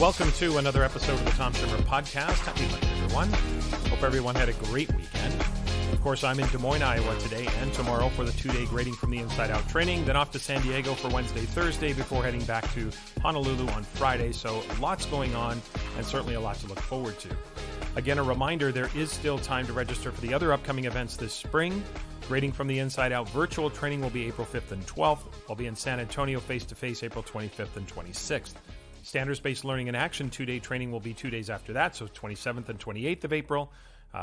Welcome to another episode of the Tom Schimmer Podcast. Happy Monday, everyone. Hope everyone had a great weekend. Of course, I'm in Des Moines, Iowa today and tomorrow for the 2-day grading from the Inside Out training, then off to San Diego for Wednesday, Thursday, before heading back to Honolulu on Friday. So lots going on and certainly a lot to look forward to. Again, a reminder, there is still time to register for the other upcoming events this spring. Grading from the Inside Out Virtual training will be April 5th and 12th. I'll be in San Antonio face-to-face April 25th and 26th. Standards-based learning in action 2-day training will be 2 days after that, so 27th and 28th of April.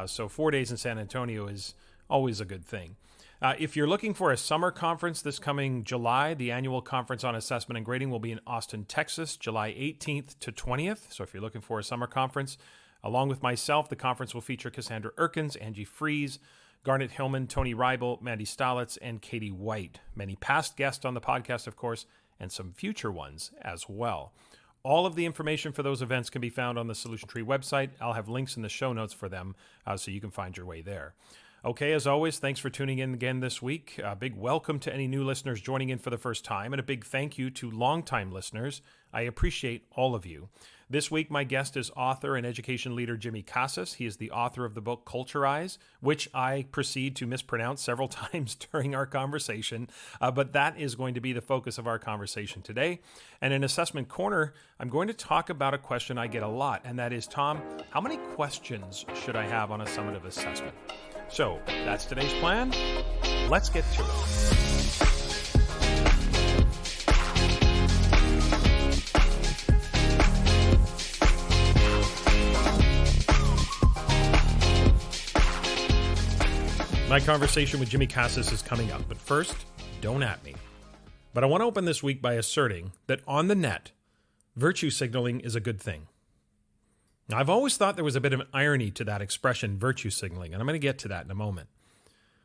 So 4 days in San Antonio is always a good thing. If you're looking for a summer conference this coming July, the annual conference on assessment and grading will be in Austin, Texas, July 18th to 20th. So if you're looking for a summer conference, along with myself, the conference will feature Cassandra Erkins, Angie Fries, Garnet Hillman, Tony Reibel, Mandy Stalitz, and Katie White. Many past guests on the podcast, of course, and some future ones as well. All of the information for those events can be found on the Solution Tree website. I'll have links in the show notes for them so you can find your way there. Okay, as always, thanks for tuning in again this week. A big welcome to any new listeners joining in for the first time, and a big thank you to longtime listeners. I appreciate all of you. This week, my guest is author and education leader Jimmy Casas. He is the author of the book Culturize, which I proceed to mispronounce several times during our conversation, but that is going to be the focus of our conversation today. And in Assessment Corner, I'm going to talk about a question I get a lot, and that is, Tom, how many questions should I have on a summative assessment? So that's today's plan. Let's get to it. My conversation with Jimmy Casas is coming up, but first, don't at me. But I want to open this week by asserting that on the net, virtue signaling is a good thing. Now, I've always thought there was a bit of an irony to that expression, virtue signaling, and I'm going to get to that in a moment.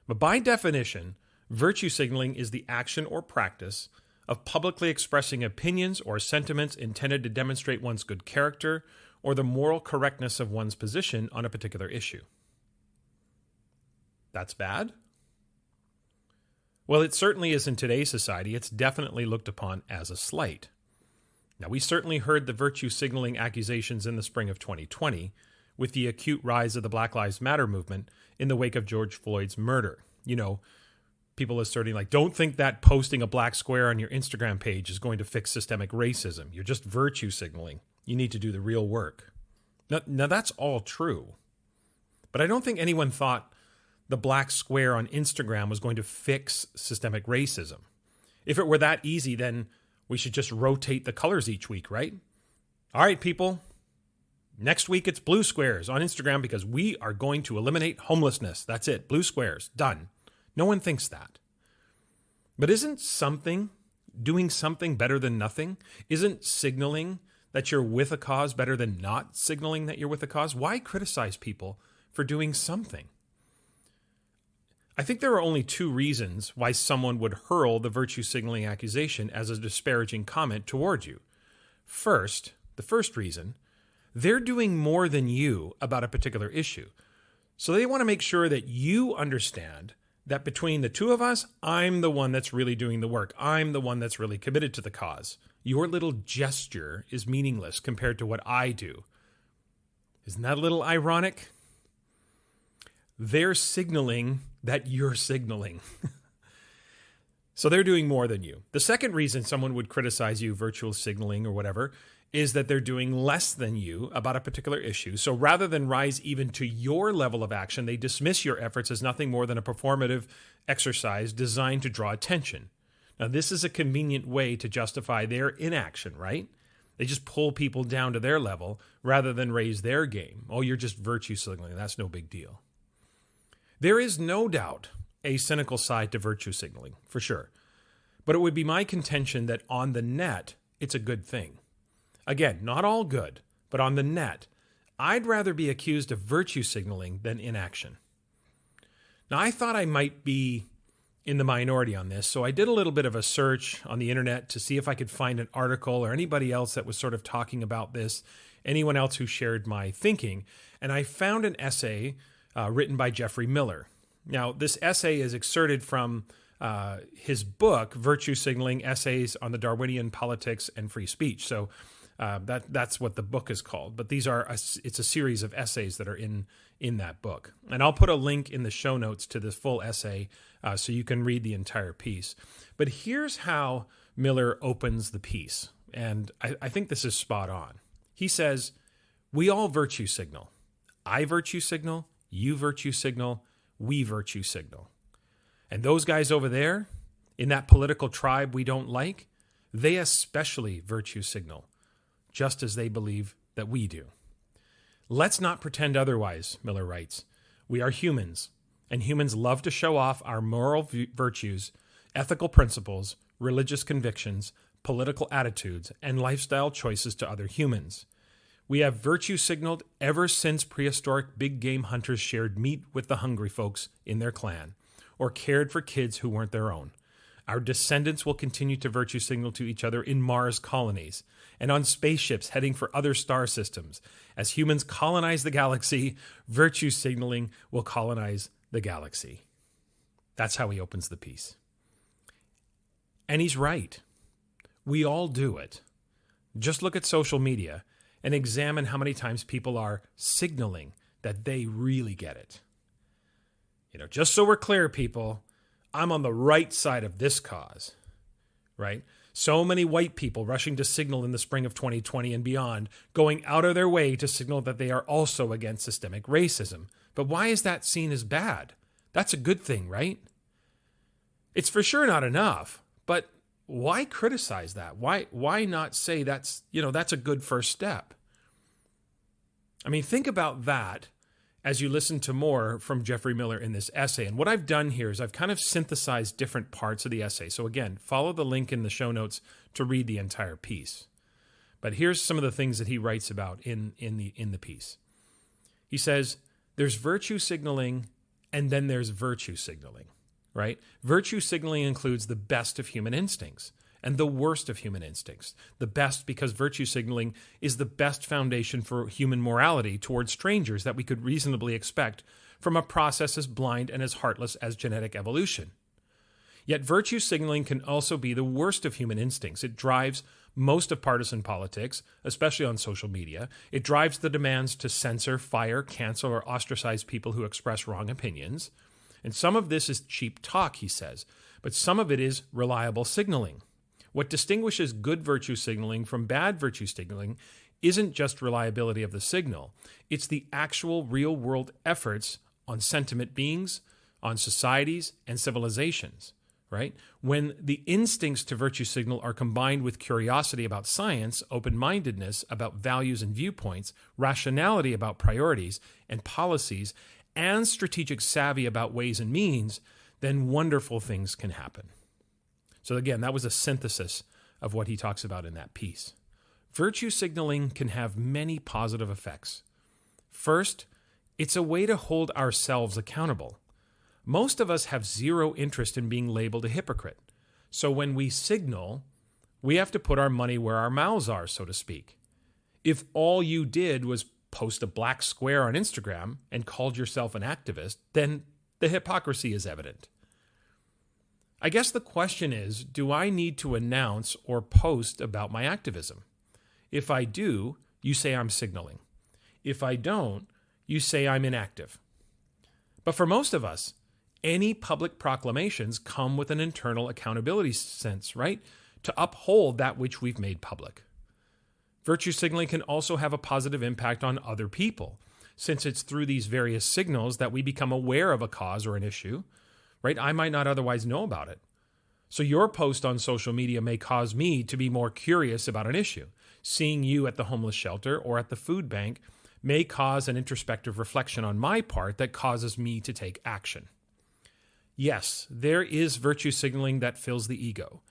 But by definition, virtue signaling is the action or practice of publicly expressing opinions or sentiments intended to demonstrate one's good character or the moral correctness of one's position on a particular issue. That's bad? Well, it certainly is in today's society. It's definitely looked upon as a slight. Now, we certainly heard the virtue signaling accusations in the spring of 2020 with the acute rise of the Black Lives Matter movement in the wake of George Floyd's murder. You know, people asserting like, don't think that posting a black square on your Instagram page is going to fix systemic racism. You're just virtue signaling. You need to do the real work. Now that's all true. But I don't think anyone thought the black square on Instagram was going to fix systemic racism. If it were that easy, then we should just rotate the colors each week, right? All right, people. Next week, it's blue squares on Instagram because we are going to eliminate homelessness. That's it. Blue squares. Done. No one thinks that. But isn't doing something better than nothing? Isn't signaling that you're with a cause better than not signaling that you're with a cause? Why criticize people for doing something? I think there are only two reasons why someone would hurl the virtue signaling accusation as a disparaging comment toward you. First, the first reason, they're doing more than you about a particular issue. So they want to make sure that you understand that between the two of us, I'm the one that's really doing the work. I'm the one that's really committed to the cause. Your little gesture is meaningless compared to what I do. Isn't that a little ironic? They're signaling that you're signaling. So they're doing more than you. The second reason someone would criticize you, virtual signaling or whatever, is that they're doing less than you about a particular issue. So rather than rise even to your level of action, they dismiss your efforts as nothing more than a performative exercise designed to draw attention. Now, this is a convenient way to justify their inaction, right? They just pull people down to their level rather than raise their game. Oh, you're just virtue signaling. That's no big deal. There is no doubt a cynical side to virtue signaling, for sure. But it would be my contention that on the net, it's a good thing. Again, not all good, but on the net, I'd rather be accused of virtue signaling than inaction. Now, I thought I might be in the minority on this, so I did a little bit of a search on the internet to see if I could find an article or anybody else that was sort of talking about this, anyone else who shared my thinking, and I found an essay written by Geoffrey Miller. Now, this essay is excerpted from his book, Virtue Signaling, Essays on the Darwinian Politics and Free Speech. So That's what the book is called. But it's a series of essays that are in that book. And I'll put a link in the show notes to this full essay so you can read the entire piece. But here's how Miller opens the piece. And I think this is spot on. He says, we all virtue signal. I virtue signal, you virtue signal, we virtue signal. And those guys over there, in that political tribe we don't like, they especially virtue signal, just as they believe that we do. Let's not pretend otherwise, Miller writes. We are humans, and humans love to show off our moral virtues, ethical principles, religious convictions, political attitudes, and lifestyle choices to other humans. We have virtue signaled ever since prehistoric big game hunters shared meat with the hungry folks in their clan, or cared for kids who weren't their own. Our descendants will continue to virtue signal to each other in Mars colonies and on spaceships heading for other star systems. As humans colonize the galaxy, virtue signaling will colonize the galaxy. That's how he opens the piece. And he's right. We all do it. Just look at social media and examine how many times people are signaling that they really get it. Just so we're clear, people, I'm on the right side of this cause, right? So many white people rushing to signal in the spring of 2020 and beyond, going out of their way to signal that they are also against systemic racism. But why is that seen as bad? That's a good thing, right? It's for sure not enough, but why criticize that? Why not say that's a good first step? I mean, think about that as you listen to more from Geoffrey Miller in this essay. And what I've done here is I've kind of synthesized different parts of the essay. So again, follow the link in the show notes to read the entire piece. But here's some of the things that he writes about in the piece. He says, there's virtue signaling and then there's virtue signaling, right? Virtue signaling includes the best of human instincts and the worst of human instincts. The best because virtue signaling is the best foundation for human morality towards strangers that we could reasonably expect from a process as blind and as heartless as genetic evolution. Yet virtue signaling can also be the worst of human instincts. It drives most of partisan politics, especially on social media. It drives the demands to censor, fire, cancel, or ostracize people who express wrong opinions. And some of this is cheap talk, he says, but some of it is reliable signaling. What distinguishes good virtue signaling from bad virtue signaling isn't just reliability of the signal. It's the actual real-world efforts on sentient beings, on societies, and civilizations, right? When the instincts to virtue signal are combined with curiosity about science, open-mindedness about values and viewpoints, rationality about priorities and policies, and strategic savvy about ways and means, then wonderful things can happen. So again, that was a synthesis of what he talks about in that piece. Virtue signaling can have many positive effects. First, it's a way to hold ourselves accountable. Most of us have zero interest in being labeled a hypocrite. So when we signal, we have to put our money where our mouths are, so to speak. If all you did was post a black square on Instagram and called yourself an activist, then the hypocrisy is evident. I guess the question is, do I need to announce or post about my activism? If I do, you say I'm signaling. If I don't, you say I'm inactive. But for most of us, any public proclamations come with an internal accountability sense, right? To uphold that which we've made public. Virtue signaling can also have a positive impact on other people, since it's through these various signals that we become aware of a cause or an issue, right? I might not otherwise know about it. So your post on social media may cause me to be more curious about an issue. Seeing you at the homeless shelter or at the food bank may cause an introspective reflection on my part that causes me to take action. Yes, there is virtue signaling that fills the ego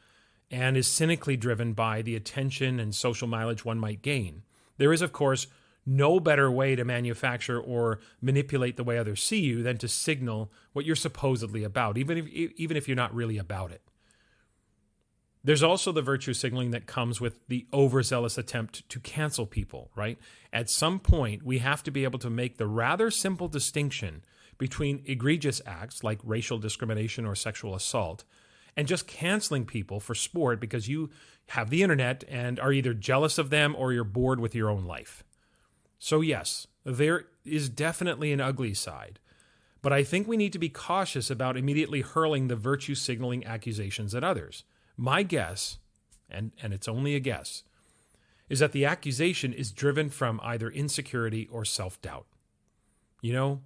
and is cynically driven by the attention and social mileage one might gain. There is, of course, no better way to manufacture or manipulate the way others see you than to signal what you're supposedly about, even if you're not really about it. There's also the virtue signaling that comes with the overzealous attempt to cancel people, right? At some point, we have to be able to make the rather simple distinction between egregious acts like racial discrimination or sexual assault and just canceling people for sport because you have the internet and are either jealous of them or you're bored with your own life. So yes, there is definitely an ugly side, but I think we need to be cautious about immediately hurling the virtue signaling accusations at others. My guess, and it's only a guess, is that the accusation is driven from either insecurity or self-doubt. You know,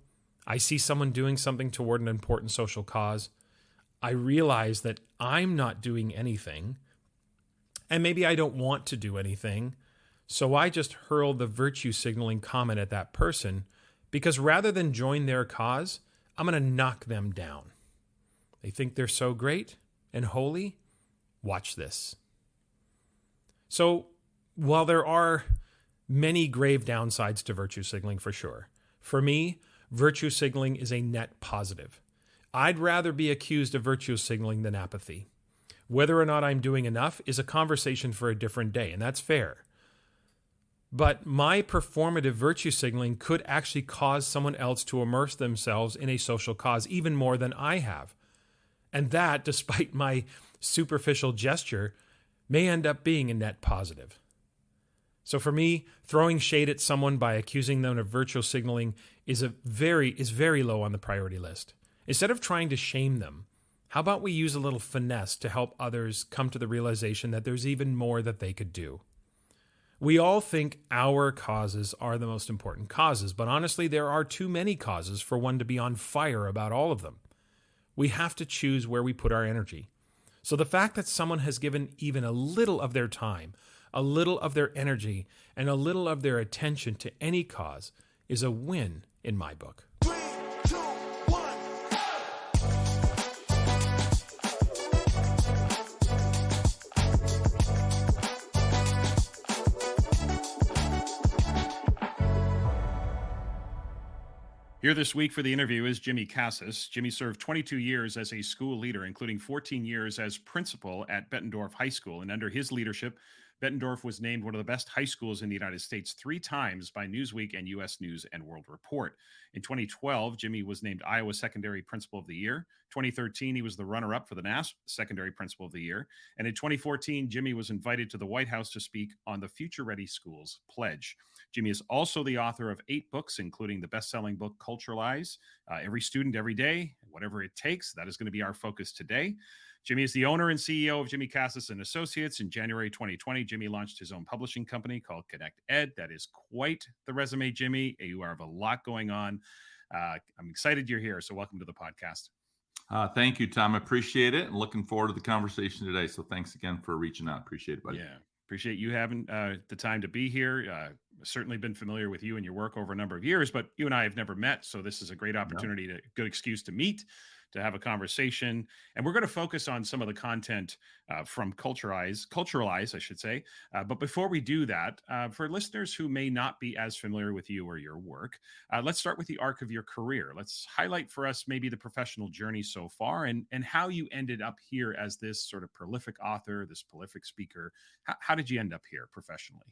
I see someone doing something toward an important social cause. I realize that I'm not doing anything, and maybe I don't want to do anything, so I just hurl the virtue signaling comment at that person because rather than join their cause, I'm going to knock them down. They think they're so great and holy? Watch this. So, while there are many grave downsides to virtue signaling for sure, for me, virtue signaling is a net positive. I'd rather be accused of virtue signaling than apathy. Whether or not I'm doing enough is a conversation for a different day, and that's fair. But my performative virtue signaling could actually cause someone else to immerse themselves in a social cause even more than I have. And that, despite my superficial gesture, may end up being a net positive. So for me, throwing shade at someone by accusing them of virtue signaling is very low on the priority list. Instead of trying to shame them, how about we use a little finesse to help others come to the realization that there's even more that they could do? We all think our causes are the most important causes, but honestly, there are too many causes for one to be on fire about all of them. We have to choose where we put our energy. So the fact that someone has given even a little of their time, a little of their energy, and a little of their attention to any cause is a win in my book. Here this week for the interview is Jimmy Casas. Jimmy served 22 years as a school leader, including 14 years as principal at Bettendorf High School. And under his leadership, Bettendorf was named one of the best high schools in the United States 3 times by Newsweek and U.S. News and World Report. In 2012, Jimmy was named Iowa Secondary Principal of the Year. 2013, he was the runner-up for the NASP Secondary Principal of the Year. And in 2014, Jimmy was invited to the White House to speak on the Future Ready Schools Pledge. Jimmy is also the author of 8 books, including the best-selling book, Culturize, Every Student, Every Day, Whatever It Takes. That is going to be our focus today. Jimmy is the owner and CEO of Jimmy Casas and Associates. In January 2020, Jimmy launched his own publishing company called Connect Ed. That is quite the resume, Jimmy. You have a lot going on. I'm excited you're here, so welcome to the podcast. Thank you, Tom. I appreciate it and looking forward to the conversation today. So thanks again for reaching out. Appreciate it, buddy. Yeah, appreciate you having the time to be here. Certainly been familiar with you and your work over a number of years, but you and I have never met. So this is a great opportunity, good excuse to meet, to have a conversation. And we're going to focus on some of the content from Culturize, I should say. But before we do that, for listeners who may not be as familiar with you or your work, let's start with the arc of your career. Let's highlight for us maybe the professional journey so far and how you ended up here as this sort of prolific author, this prolific speaker. How did you end up here professionally?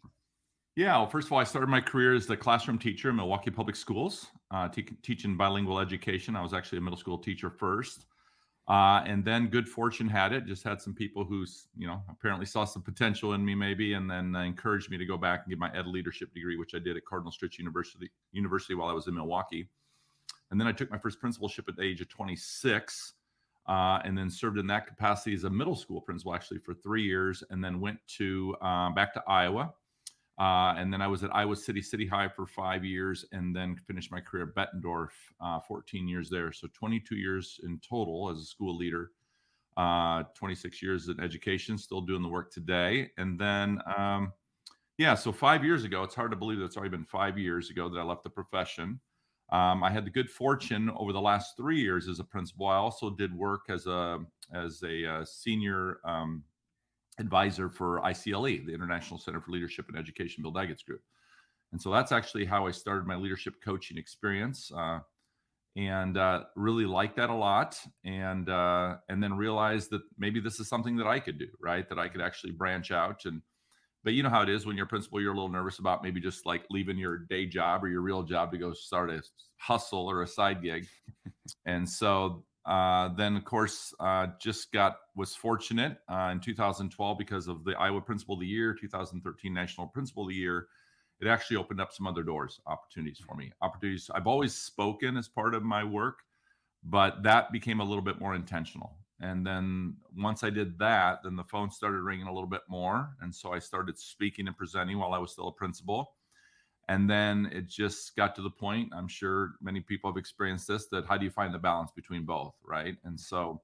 Yeah, well, first of all, I started my career as the classroom teacher in Milwaukee Public Schools, teaching bilingual education. I was actually a middle school teacher first. And then good fortune had it, just had some people who, apparently saw some potential in me maybe, and then encouraged me to go back and get my ed leadership degree, which I did at Cardinal Stritch University while I was in Milwaukee. And then I took my first principalship at the age of 26, and then served in that capacity as a middle school principal actually for 3 years, and then went back to Iowa. And then I was at Iowa City High for 5 years, and then finished my career at Bettendorf, 14 years there. So 22 years in total as a school leader, 26 years in education, still doing the work today. And then, so 5 years ago, it's hard to believe that it's already been 5 years ago that I left the profession. I had the good fortune over the last 3 years as a principal. I also did work as a senior advisor for ICLE, the International Center for Leadership and Education, Bill Daggett's group. And so that's actually how I started my leadership coaching experience, and really liked that a lot. And then realized that maybe this is something that I could do, right? That I could actually branch out. But you know how it is when you're a principal, you're a little nervous about maybe just like leaving your day job or your real job to go start a hustle or a side gig. And so Then, of course, was fortunate in 2012 because of the Iowa Principal of the Year, 2013 National Principal of the Year. It actually opened up some other doors, opportunities for me. Opportunities. I've always spoken as part of my work, but that became a little bit more intentional. And then once I did that, then the phone started ringing a little bit more. And so I started speaking and presenting while I was still a principal. And then it just got to the point, I'm sure many people have experienced this, that how do you find the balance between both, right? And so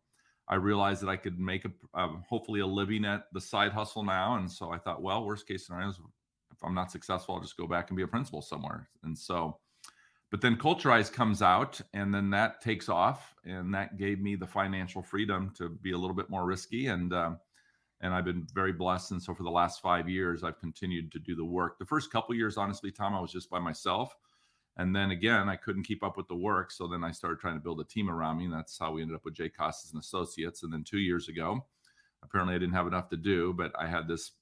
I realized that I could make hopefully a living at the side hustle now. And so I thought, well, worst case scenario is if I'm not successful, I'll just go back and be a principal somewhere. And so, but then Culturize comes out, and then that takes off, and that gave me the financial freedom to be a little bit more risky. And I've been very blessed. And so for the last 5 years, I've continued to do the work. The first couple of years, honestly, Tom, I was just by myself. And then again, I couldn't keep up with the work. So then I started trying to build a team around me. And that's how we ended up with Jimmy Casas and Associates. And then 2 years ago, apparently I didn't have enough to do, but I had this,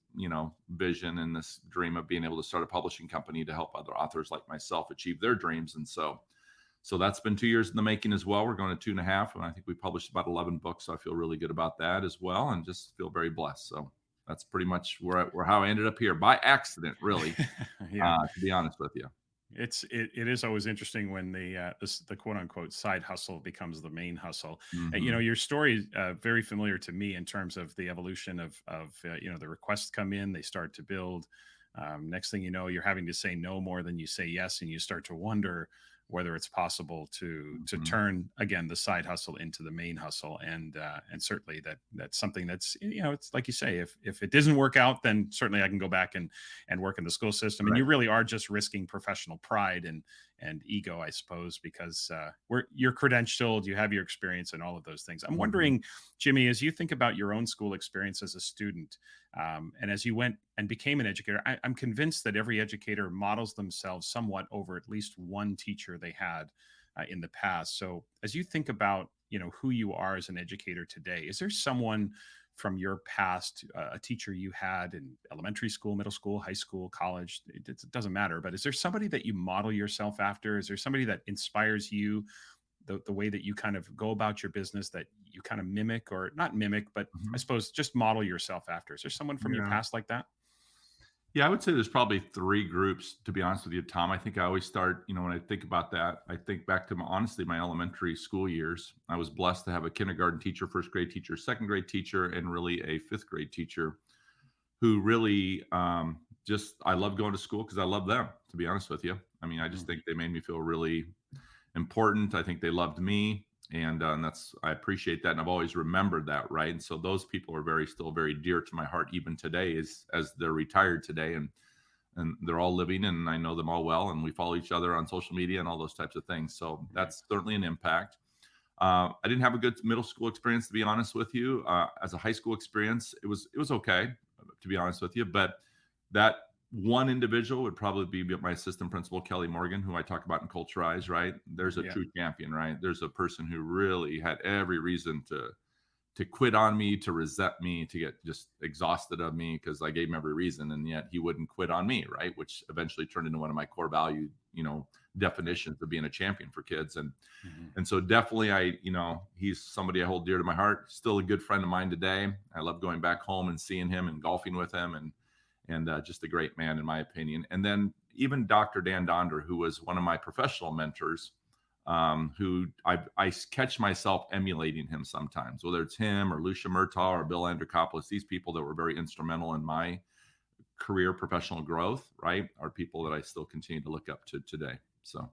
vision and this dream of being able to start a publishing company to help other authors like myself achieve their dreams. And so that's been 2 years in the making as well. We're going to 2.5, and I think we published about 11 books. So I feel really good about that as well, and just feel very blessed. So that's pretty much where how I ended up here by accident, really. Yeah. To be honest with you. It is always interesting when the quote unquote side hustle becomes the main hustle. Mhm. Your story is very familiar to me in terms of the evolution of the requests come in, they start to build. Next thing you know, you're having to say no more than you say yes, and you start to wonder whether it's possible to Mhm. turn again the side hustle into the main hustle. And certainly that's something that's, it's like you say, if it doesn't work out, then certainly I can go back and work in the school system. And Right. you really are just risking professional pride and ego, I suppose, because you're credentialed, you have your experience and all of those things. I'm Mhm. wondering, Jimmy, as you think about your own school experience as a student, and as you went and became an educator, I'm convinced that every educator models themselves somewhat over at least one teacher they had in the past. So as you think about, who you are as an educator today, is there someone from your past, a teacher you had in elementary school, middle school, high school, college, it doesn't matter, but is there somebody that you model yourself after? Is there somebody that inspires you, the way that you kind of go about your business, that you kind of mimic, or not mimic, but I Mhm. suppose just model yourself after? Is there someone from your Yeah. past like that? Yeah, I would say there's probably 3 groups, to be honest with you, Tom. I think I always start, when I think about that, I think back to honestly, my elementary school years. I was blessed to have a kindergarten teacher, first grade teacher, second grade teacher, and really a fifth grade teacher who really I love going to school because I love them, to be honest with you. I mean, I just Mhm. think they made me feel really important. I think they loved me, and that's I appreciate that, and I've always remembered that, right? And so those people are still very dear to my heart, even today, as they're retired today, and they're all living, and I know them all well, and we follow each other on social media and all those types of things. So Right. that's certainly an impact. I didn't have a good middle school experience, to be honest with you. As a high school experience, it was okay, to be honest with you. But that one individual would probably be my assistant principal, Kelly Morgan, who I talk about in Culturize. Right, there's a Yeah. true champion. Right, there's a person who really had every reason to quit on me, to resent me, to get just exhausted of me because I gave him every reason, and yet he wouldn't quit on me, right? Which eventually turned into one of my core value, definitions of being a champion for kids. And Mhm. and so definitely he's somebody I hold dear to my heart. Still a good friend of mine today. I love going back home and seeing him and golfing with him, and just a great man in my opinion. And then even Dr. Dan Donder, who was one of my professional mentors, who I catch myself emulating him sometimes, whether it's him or Lucia Murtaugh or Bill Andrikopoulos. These people that were very instrumental in my career professional growth, right, are people that I still continue to look up to today. So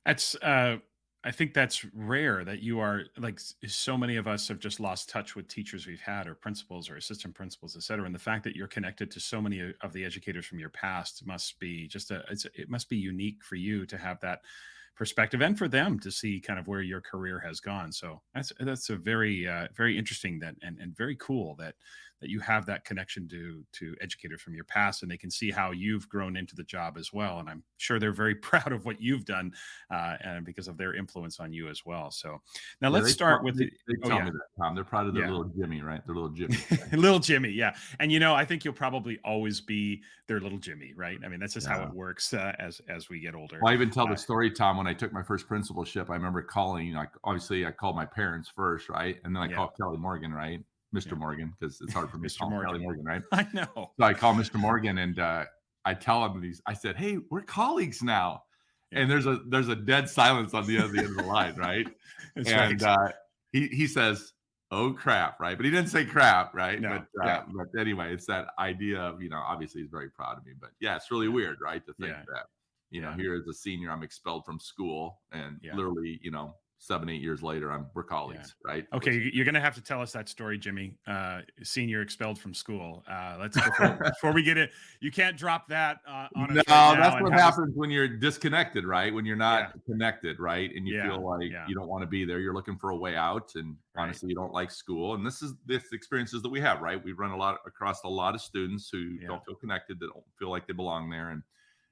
That's I think that's rare that you are like so many of us have just lost touch with teachers we've had, or principals or assistant principals, et cetera. And the fact that you're connected to so many of the educators from your past must be it must be unique for you to have that perspective, and for them to see kind of where your career has gone. So that's a very very interesting, that and very cool that you have that connection to educators from your past, and they can see how you've grown into the job as well. And I'm sure they're very proud of what you've done, and because of their influence on you as well. So now let's start with they tell me that, Tom. They're proud of their Yeah. little Jimmy, right? Their little Jimmy. Little Jimmy, yeah. And I think you'll probably always be their little Jimmy, right? I mean, that's just how it works as we get older. Well, I even tell the story, Tom, when I took my first principalship. I remember calling, obviously I called my parents first, right? And then I called Kelly Morgan, right? Mr. Morgan, because it's hard for me to call Kelly Morgan, right? I know. So I call Mr. Morgan, and I tell him I said, hey, we're colleagues now. And there's a dead silence on the other end of the line, right? He says, oh crap, right? But he didn't say crap, right? No, but anyway, it's that idea of, obviously he's very proud of me. But yeah, it's really weird, right? To think that, here as a senior, I'm expelled from school, and literally, 7-8 years later, we're colleagues, right? Okay, you're going to have to tell us that story, Jimmy. Senior expelled from school. Let's before we get it. You can't drop that on us. No, that's what happens when you're disconnected, right? When you're not connected, right? And you feel like you don't want to be there. You're looking for a way out, and honestly, you don't like school. And this experiences that we have, right? We run across a lot of students who don't feel connected, that don't feel like they belong there, and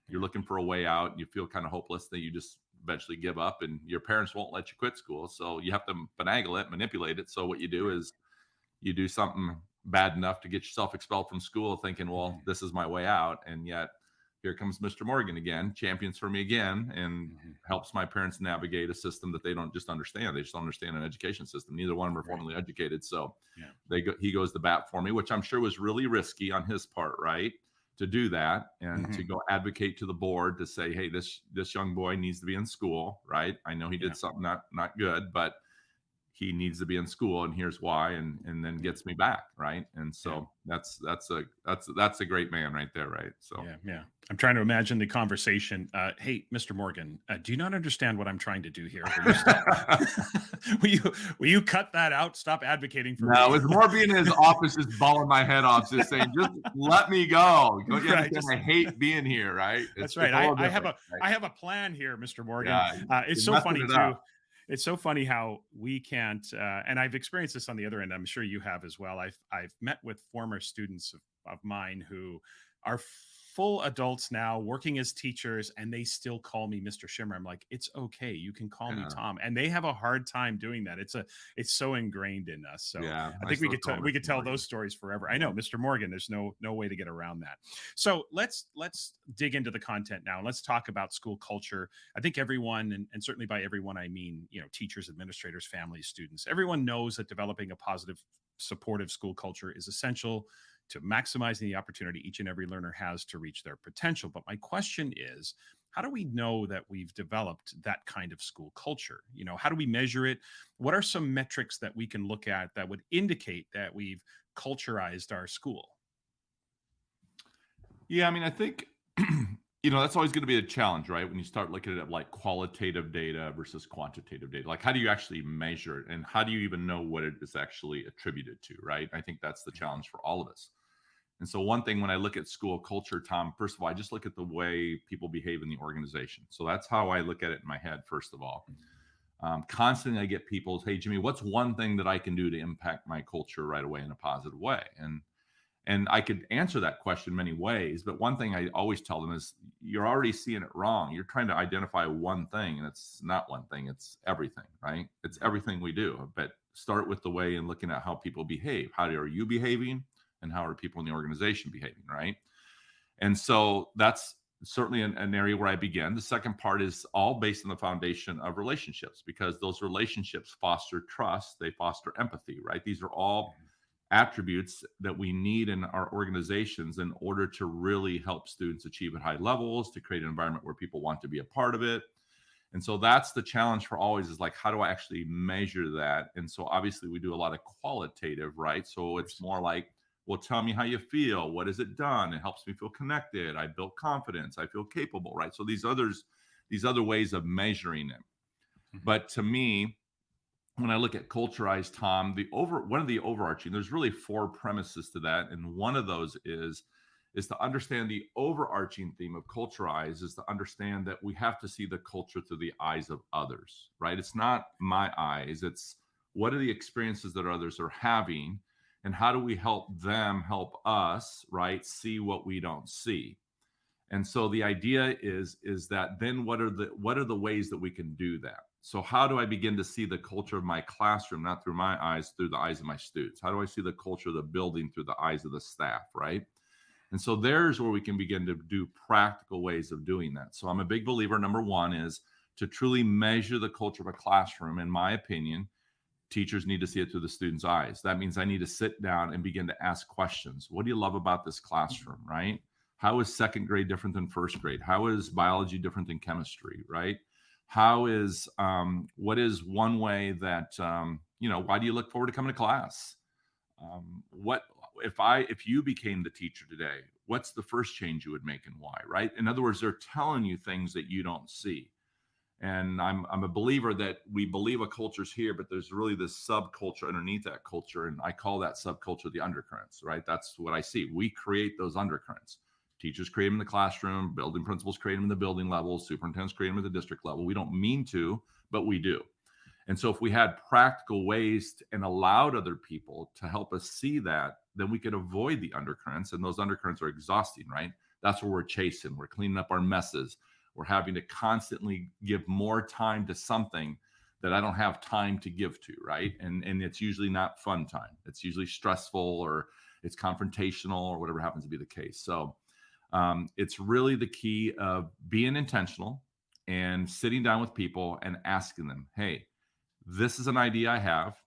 you're looking for a way out, and you feel kind of hopeless that you just eventually give up, and your parents won't let you quit school. So you have to finagle it, manipulate it. So what you do is you do something bad enough to get yourself expelled from school, thinking, well, this is my way out. And yet here comes Mr. Morgan again, champions for me again, and helps my parents navigate a system that they don't just understand. They just don't understand an education system. Neither one of them are formally educated. So he goes to bat for me, which I'm sure was really risky on his part, right? To do that, and to go advocate to the board to say, hey, this young boy needs to be in school, right? I know he did something not good, but he needs to be in school, and here's why, and then gets me back, right? And so that's a great man right there, right? So I'm trying to imagine the conversation. Hey, Mr. Morgan, do you not understand what I'm trying to do here? Will you cut that out? Stop advocating for me. No, it's more being in his office, just bawling my head off, just saying, just let me go. I hate being here, right? That's right. I have a plan here, Mr. Morgan. It's so funny too. It's so funny how we can't, and I've experienced this on the other end. I'm sure you have as well. I've met with former students of mine who are full adults now, working as teachers, and they still call me Mr. Shimmer. I'm like, it's okay, you can call me Tom, and they have a hard time doing that. It's so ingrained in us. So I think we could tell those stories forever. I know, Mr. Morgan. There's no way to get around that. So let's dig into the content now. Let's talk about school culture. I think everyone, and certainly by everyone I mean teachers, administrators, families, students. Everyone knows that developing a positive, supportive school culture is essential to maximizing the opportunity each and every learner has to reach their potential. But my question is, how do we know that we've developed that kind of school culture? How do we measure it? What are some metrics that we can look at that would indicate that we've culturized our school? Yeah, I mean, I think, that's always going to be a challenge, right? When you start looking at like qualitative data versus quantitative data, like how do you actually measure it, and how do you even know what it is actually attributed to, right? I think that's the challenge for all of us. And so one thing when I look at school culture, Tom, first of all, I just look at the way people behave in the organization. So that's how I look at it in my head, first of all. Constantly I get people, hey, Jimmy, what's one thing that I can do to impact my culture right away in a positive way? And I could answer that question many ways, but one thing I always tell them is you're already seeing it wrong. You're trying to identify one thing, and it's not one thing, it's everything, right? It's everything we do. But start with the way and looking at how people behave. How are you behaving, and how are people in the organization behaving, right? And so that's certainly an area where I begin. The second part is all based on the foundation of relationships, because those relationships foster trust, they foster empathy, right? These are all attributes that we need in our organizations in order to really help students achieve at high levels, to create an environment where people want to be a part of it. And so that's the challenge for always, is like, how do I actually measure that? And so obviously we do a lot of qualitative, right? So it's more like, well, tell me how you feel. What has it done? It helps me feel connected. I build confidence. I feel capable, right? So these other ways of measuring it. But to me, when I look at Culturize, Tom, one of the overarching, there's really 4 premises to that. And one of those is to understand the overarching theme of Culturize is to understand that we have to see the culture through the eyes of others, right? It's not my eyes. It's what are the experiences that others are having, and how do we help them help us, right, see what we don't see. And so the idea is that then what are the ways that we can do that? So how do I begin to see the culture of my classroom, not through my eyes, through the eyes of my students? How do I see the culture of the building through the eyes of the staff, right? And so there's where we can begin to do practical ways of doing that. So I'm a big believer, number one, is to truly measure the culture of a classroom. In my opinion, teachers need to see it through the students' eyes. That means I need to sit down and begin to ask questions. What do you love about this classroom, right? How is second grade different than first grade? How is biology different than chemistry, right? How is, what is one way that, why do you look forward to coming to class? What if you became the teacher today, what's the first change you would make and why, right? In other words, they're telling you things that you don't see. And I'm a believer that we believe a culture's here, but there's really this subculture underneath that culture. And I call that subculture the undercurrents, right? That's what I see. We create those undercurrents. Teachers create them in the classroom, building principals create them in the building level, superintendents create them at the district level. We don't mean to, but we do. And so if we had practical ways and allowed other people to help us see that, then we could avoid the undercurrents. And those undercurrents are exhausting, right? That's where we're chasing. We're cleaning up our messes. We're having to constantly give more time to something that I don't have time to give to, right? And it's usually not fun time. It's usually stressful or it's confrontational or whatever happens to be the case. So it's really the key of being intentional and sitting down with people and asking them, hey, this is an idea I have,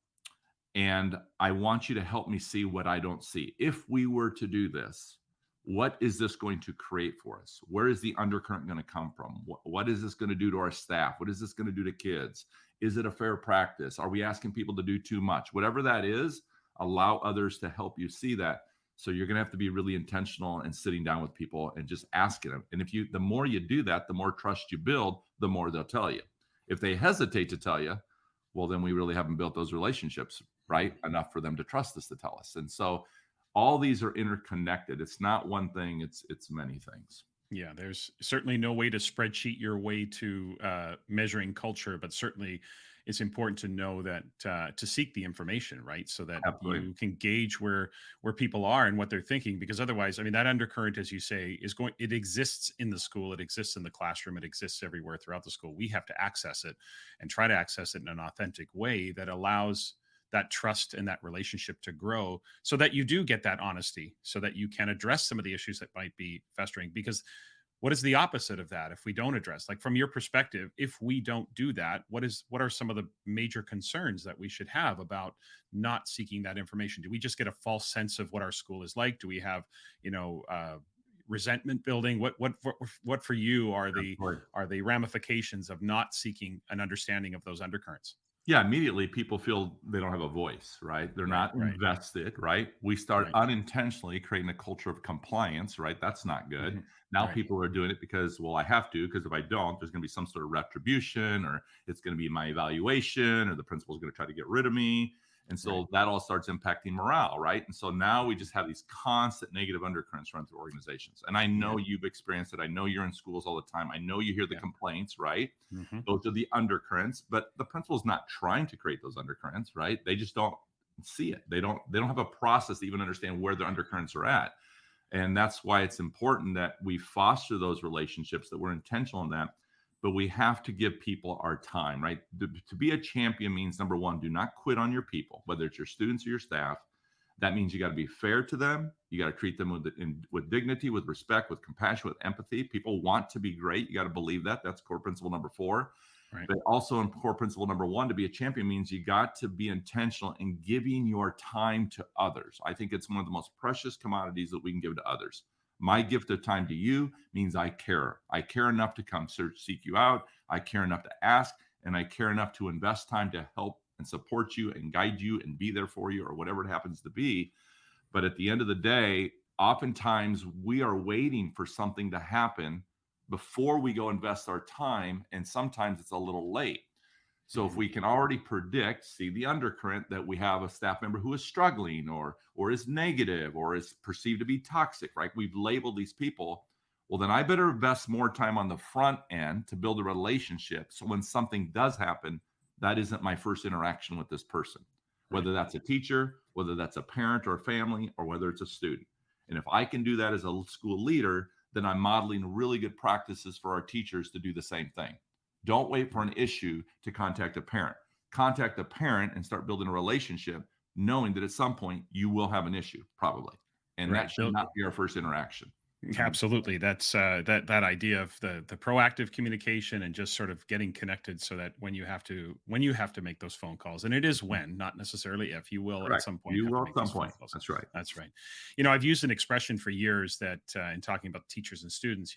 and I want you to help me see what I don't see. If we were to do this, what is this going to create for us? Where is the undercurrent going to come from? What is this going to do to our staff? What is this going to do to kids? Is it a fair practice? Are we asking people to do too much? Whatever that is, allow others to help you see that. So you're going to have to be really intentional and sitting down with people and just asking them. And the more you do that, the more trust you build, the more they'll tell you. If they hesitate to tell you, well, then we really haven't built those relationships, right? Enough for them to trust us to tell us. And so all these are interconnected. It's not one thing, it's many things. Yeah, there's certainly no way to spreadsheet your way to measuring culture, but certainly it's important to know that to seek the information, right? So that Absolutely. you can gauge where people are and what they're thinking, because otherwise, I mean, that undercurrent, as you say, it exists in the school, it exists in the classroom, it exists everywhere throughout the school. We have to access it and try to access it in an authentic way that allows that trust and that relationship to grow, so that you do get that honesty, so that you can address some of the issues that might be festering. Because what is the opposite of that if we don't address, like from your perspective, if we don't do that, what are some of the major concerns that we should have about not seeking that information? Do we just get a false sense of what our school is like? Do we have, resentment building? What for you are the ramifications of not seeking an understanding of those undercurrents? Yeah, immediately people feel they don't have a voice, right? They're not Right. invested, right? We start Right. unintentionally creating a culture of compliance, right? That's not good. Mhm. Now Right. people are doing it because, well, I have to, because if I don't, there's going to be some sort of retribution, or it's going to be my evaluation, or the principal's going to try to get rid of me. And so Right. that all starts impacting morale, right? And so now we just have these constant negative undercurrents run through organizations. And I know Yeah. you've experienced it. I know you're in schools all the time. I know you hear the Yeah. complaints, right? hmm Those are the undercurrents, but the principal's not trying to create those undercurrents, right? They just don't see it. They don't have a process to even understand where the undercurrents are at. And that's why it's important that we foster those relationships, that we're intentional in that. But we have to give people our time, right? To be a champion means, number one, do not quit on your people, whether it's your students or your staff. That means you got to be fair to them. You got to treat them with dignity, with respect, with compassion, with empathy. People want to be great. You got to believe that. That's core principle number 4. Right. But also in core principle number 1, to be a champion means you got to be intentional in giving your time to others. I think it's one of the most precious commodities that we can give to others. My gift of time to you means I care. I care enough to come seek you out. I care enough to ask, and I care enough to invest time to help and support you and guide you and be there for you, or whatever it happens to be. But at the end of the day, oftentimes we are waiting for something to happen before we go invest our time. And sometimes it's a little late. So if we can already predict, see the undercurrent that we have a staff member who is struggling or is negative or is perceived to be toxic, right? We've labeled these people. Well, then I better invest more time on the front end to build a relationship. So when something does happen, that isn't my first interaction with this person, whether that's a teacher, whether that's a parent or a family, or whether it's a student. And if I can do that as a school leader, then I'm modeling really good practices for our teachers to do the same thing. Don't wait for an issue to contact a parent. Contact a parent and start building a relationship, knowing that at some point you will have an issue, probably. And that should not be our first interaction. Absolutely. That's that idea of the proactive communication and just sort of getting connected, so that when you have to make those phone calls, and it is when, not necessarily if, you will Correct. at some point. You will at some point. That's right. That's right. I've used an expression for years that in talking about teachers and students,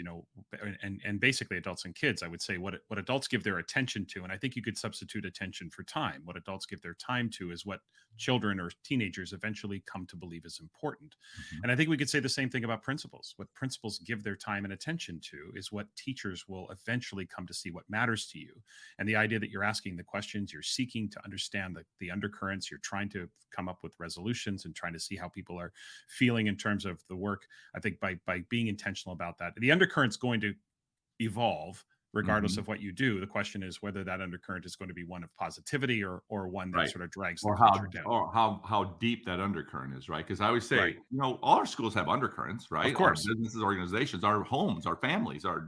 and basically adults and kids, I would say what adults give their attention to, and I think you could substitute attention for time. What adults give their time to is what children or teenagers eventually come to believe is important. Mm-hmm. And I think we could say the same thing about principals. What principals give their time and attention to is what teachers will eventually come to see what matters to you. And the idea that you're asking the questions, you're seeking to understand the undercurrents, you're trying to come up with resolutions and trying to see how people are feeling in terms of the work. I think by being intentional about that, the undercurrent's going to evolve regardless of what you do. The question is whether that undercurrent is going to be one of positivity or one that sort of drags the culture down. Or how deep that undercurrent is, right? Because I always say, all our schools have undercurrents, right? Of course. Our businesses, organizations, our homes, our families, but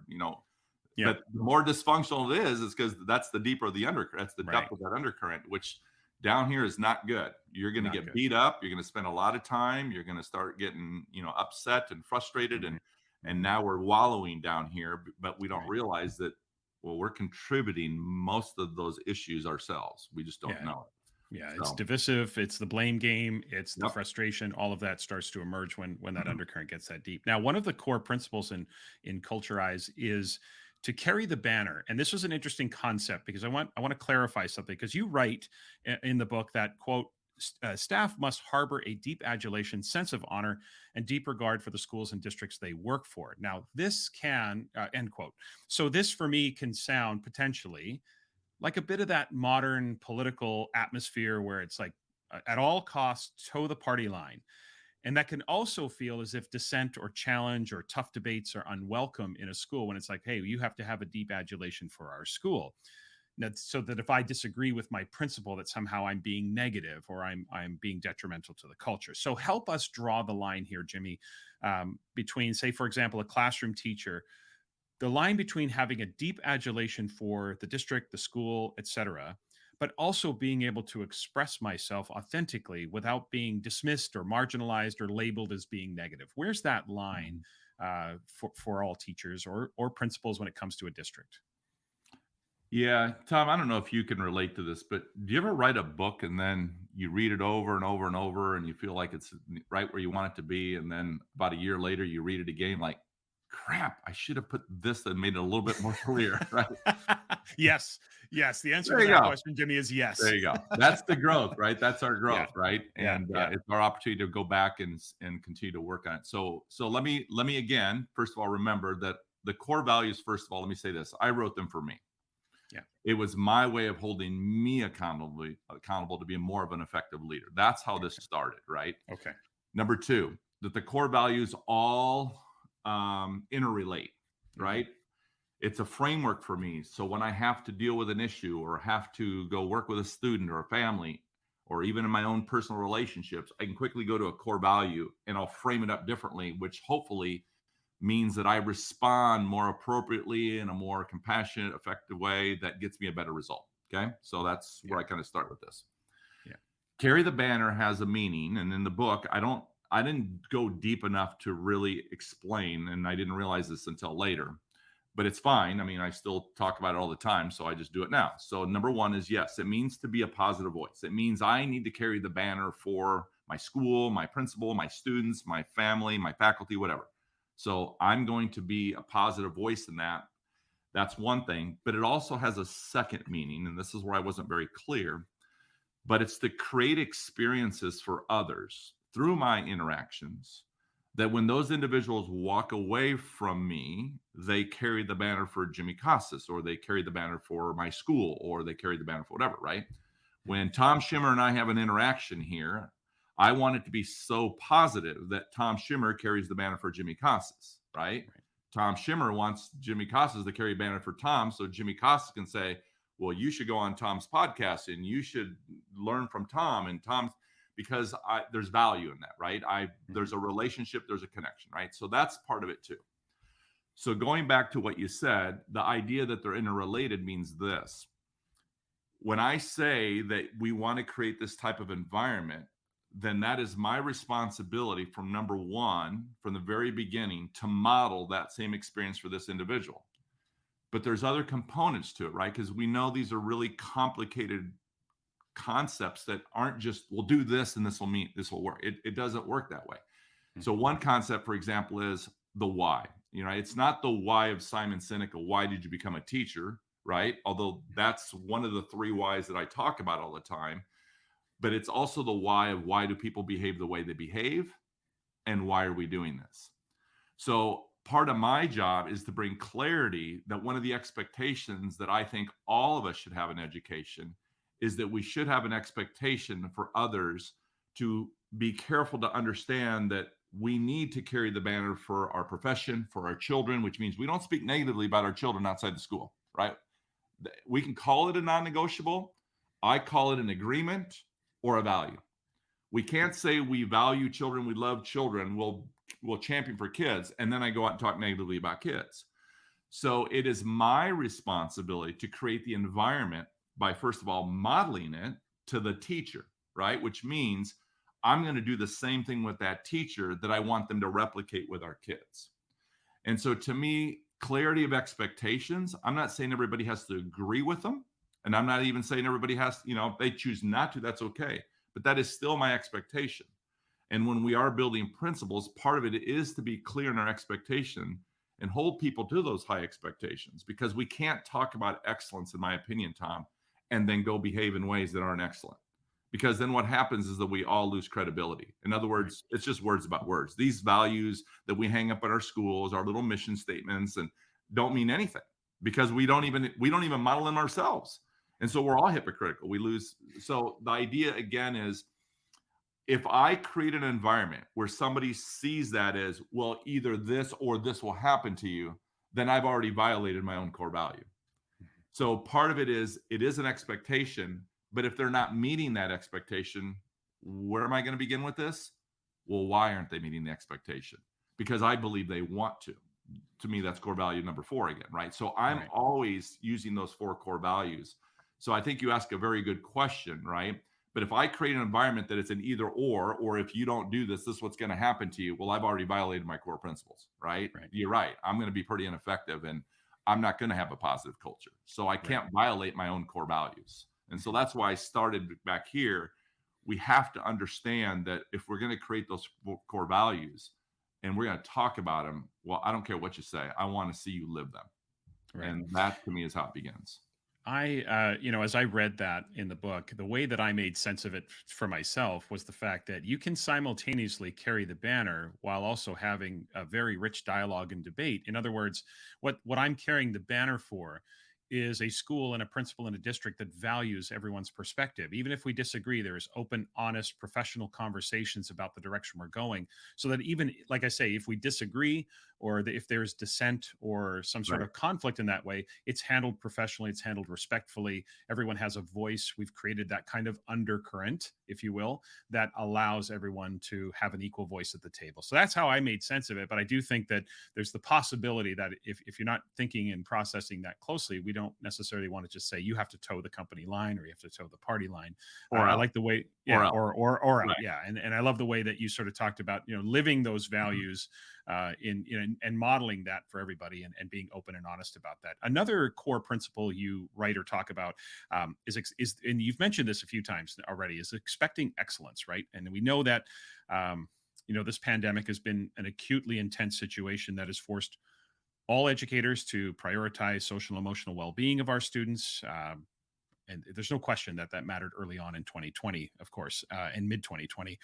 the more dysfunctional it is because that's the deeper the undercurrent. That's the depth of that undercurrent, which down here is not good. You're going to get beat up. You're going to spend a lot of time. You're going to start getting, upset and frustrated. And now we're wallowing down here, but we don't realize that, we're contributing most of those issues ourselves. We just don't know it. Yeah, it's divisive. It's the blame game. It's the frustration. All of that starts to emerge when that undercurrent gets that deep. Now, one of the core principles in Culturize is to carry the banner. And this was an interesting concept because I want to clarify something, because you write in the book that, quote, staff must harbor a deep adulation, sense of honor, and deep regard for the schools and districts they work for. Now, this can, end quote. So this for me can sound potentially like a bit of that modern political atmosphere where it's like at all costs, toe the party line. And that can also feel as if dissent or challenge or tough debates are unwelcome in a school, when it's like, hey, you have to have a deep adulation for our school. So that if I disagree with my principal, that somehow I'm being negative or I'm being detrimental to the culture. So help us draw the line here, Jimmy, between, say, for example, a classroom teacher, the line between having a deep adulation for the district, the school, et cetera, but also being able to express myself authentically without being dismissed or marginalized or labeled as being negative. Where's that line for all teachers or principals when it comes to a district? Yeah, Tom, I don't know if you can relate to this, but do you ever write a book and then you read it over and over and over and you feel like it's right where you want it to be, and then about a year later you read it again like, crap, I should have put this and made it a little bit more clear, right? Yes. The answer to that question, Jimmy, is yes. There you go. That's the growth, right? That's our growth, right? And it's our opportunity to go back and continue to work on it. So let me again, first of all, remember that the core values, first of all, let me say this. I wrote them for me. Yeah. It was my way of holding me accountable to be more of an effective leader. That's how this started, right? Okay. Number two, that the core values all interrelate, right? It's a framework for me. So when I have to deal with an issue or have to go work with a student or a family, or even in my own personal relationships, I can quickly go to a core value and I'll frame it up differently, which hopefully means that I respond more appropriately in a more compassionate, effective way that gets me a better result. Okay. So that's where I kind of start with this. Yeah. Carry the banner has a meaning. And in the book, I didn't go deep enough to really explain, and I didn't realize this until later, but it's fine. I mean, I still talk about it all the time, so I just do it now. So number one is, yes, it means to be a positive voice. It means I need to carry the banner for my school, my principal, my students, my family, my faculty, whatever. So I'm going to be a positive voice in that. That's one thing, but it also has a second meaning, and this is where I wasn't very clear, but it's to create experiences for others through my interactions that when those individuals walk away from me, they carry the banner for Jimmy Casas, or they carry the banner for my school, or they carry the banner for whatever, right? When Tom Schimmer and I have an interaction here, I want it to be so positive that Tom Schimmer carries the banner for Jimmy Casas, right? Tom Schimmer wants Jimmy Casas to carry a banner for Tom, so Jimmy Casas can say, well, you should go on Tom's podcast and you should learn from Tom and Tom's, because there's value in that, right? There's a relationship, there's a connection, right? So that's part of it too. So going back to what you said, the idea that they're interrelated means this. When I say that we want to create this type of environment, then that is my responsibility from number one, from the very beginning, to model that same experience for this individual. But there's other components to it, right? Because we know these are really complicated concepts that aren't just, we'll do this and this will work. It doesn't work that way. So one concept, for example, is the why. It's not the why of Simon Sinek, why did you become a teacher, right? Although that's one of the 3 whys that I talk about all the time. But it's also the why of why do people behave the way they behave, and why are we doing this? So part of my job is to bring clarity that one of the expectations that I think all of us should have in education is that we should have an expectation for others to be careful to understand that we need to carry the banner for our profession, for our children, which means we don't speak negatively about our children outside the school, right? We can call it a non-negotiable. I call it an agreement or a value. We can't say we value children, we love children, we'll champion for kids, and then I go out and talk negatively about kids. So it is my responsibility to create the environment by, first of all, modeling it to the teacher, right? Which means I'm going to do the same thing with that teacher that I want them to replicate with our kids. And so to me, clarity of expectations, I'm not saying everybody has to agree with them. And I'm not even saying everybody has, if they choose not to, that's okay. But that is still my expectation. And when we are building principles, part of it is to be clear in our expectation and hold people to those high expectations, because we can't talk about excellence, in my opinion, Tom, and then go behave in ways that aren't excellent. Because then what happens is that we all lose credibility. In other words, it's just words about words. These values that we hang up in our schools, our little mission statements, and don't mean anything because we don't even model them ourselves. And so we're all hypocritical. We lose. So the idea again is, if I create an environment where somebody sees that as, well, either this or this will happen to you, then I've already violated my own core value. So part of it is an expectation, but if they're not meeting that expectation, where am I going to begin with this? Well, why aren't they meeting the expectation? Because I believe they want to. To me, that's core value number 4 again, right? So I'm always using those 4 core values. So I think you ask a very good question, right? But if I create an environment that it's an either or if you don't do this, this is what's going to happen to you. Well, I've already violated my core principles, right? You're right. I'm going to be pretty ineffective and I'm not going to have a positive culture. So I can't violate my own core values. And so that's why I started back here. We have to understand that if we're going to create those core values and we're going to talk about them, well, I don't care what you say. I want to see you live them. Right. And that to me is how it begins. As I read that in the book, the way that I made sense of it for myself was the fact that you can simultaneously carry the banner while also having a very rich dialogue and debate. In other words, what I'm carrying the banner for is a school and a principal in a district that values everyone's perspective. Even if we disagree, there is open, honest, professional conversations about the direction we're going, so that even, like I say, if we disagree or if there's dissent or some sort of conflict in that way, it's handled professionally, it's handled respectfully. Everyone has a voice. We've created that kind of undercurrent, if you will, that allows everyone to have an equal voice at the table. So that's how I made sense of it. But I do think that there's the possibility that if you're not thinking and processing that closely, we don't necessarily want to just say you have to toe the company line or you have to toe the party line. I like the way, or yeah. And I love the way that you sort of talked about, living those values and modeling that for everybody and being open and honest about that. Another core principle you write or talk about is, and you've mentioned this a few times already, is expecting excellence, right? And we know that, this pandemic has been an acutely intense situation that has forced all educators to prioritize social and emotional well-being of our students. And there's no question that mattered early on in 2020, of course, and mid 2020.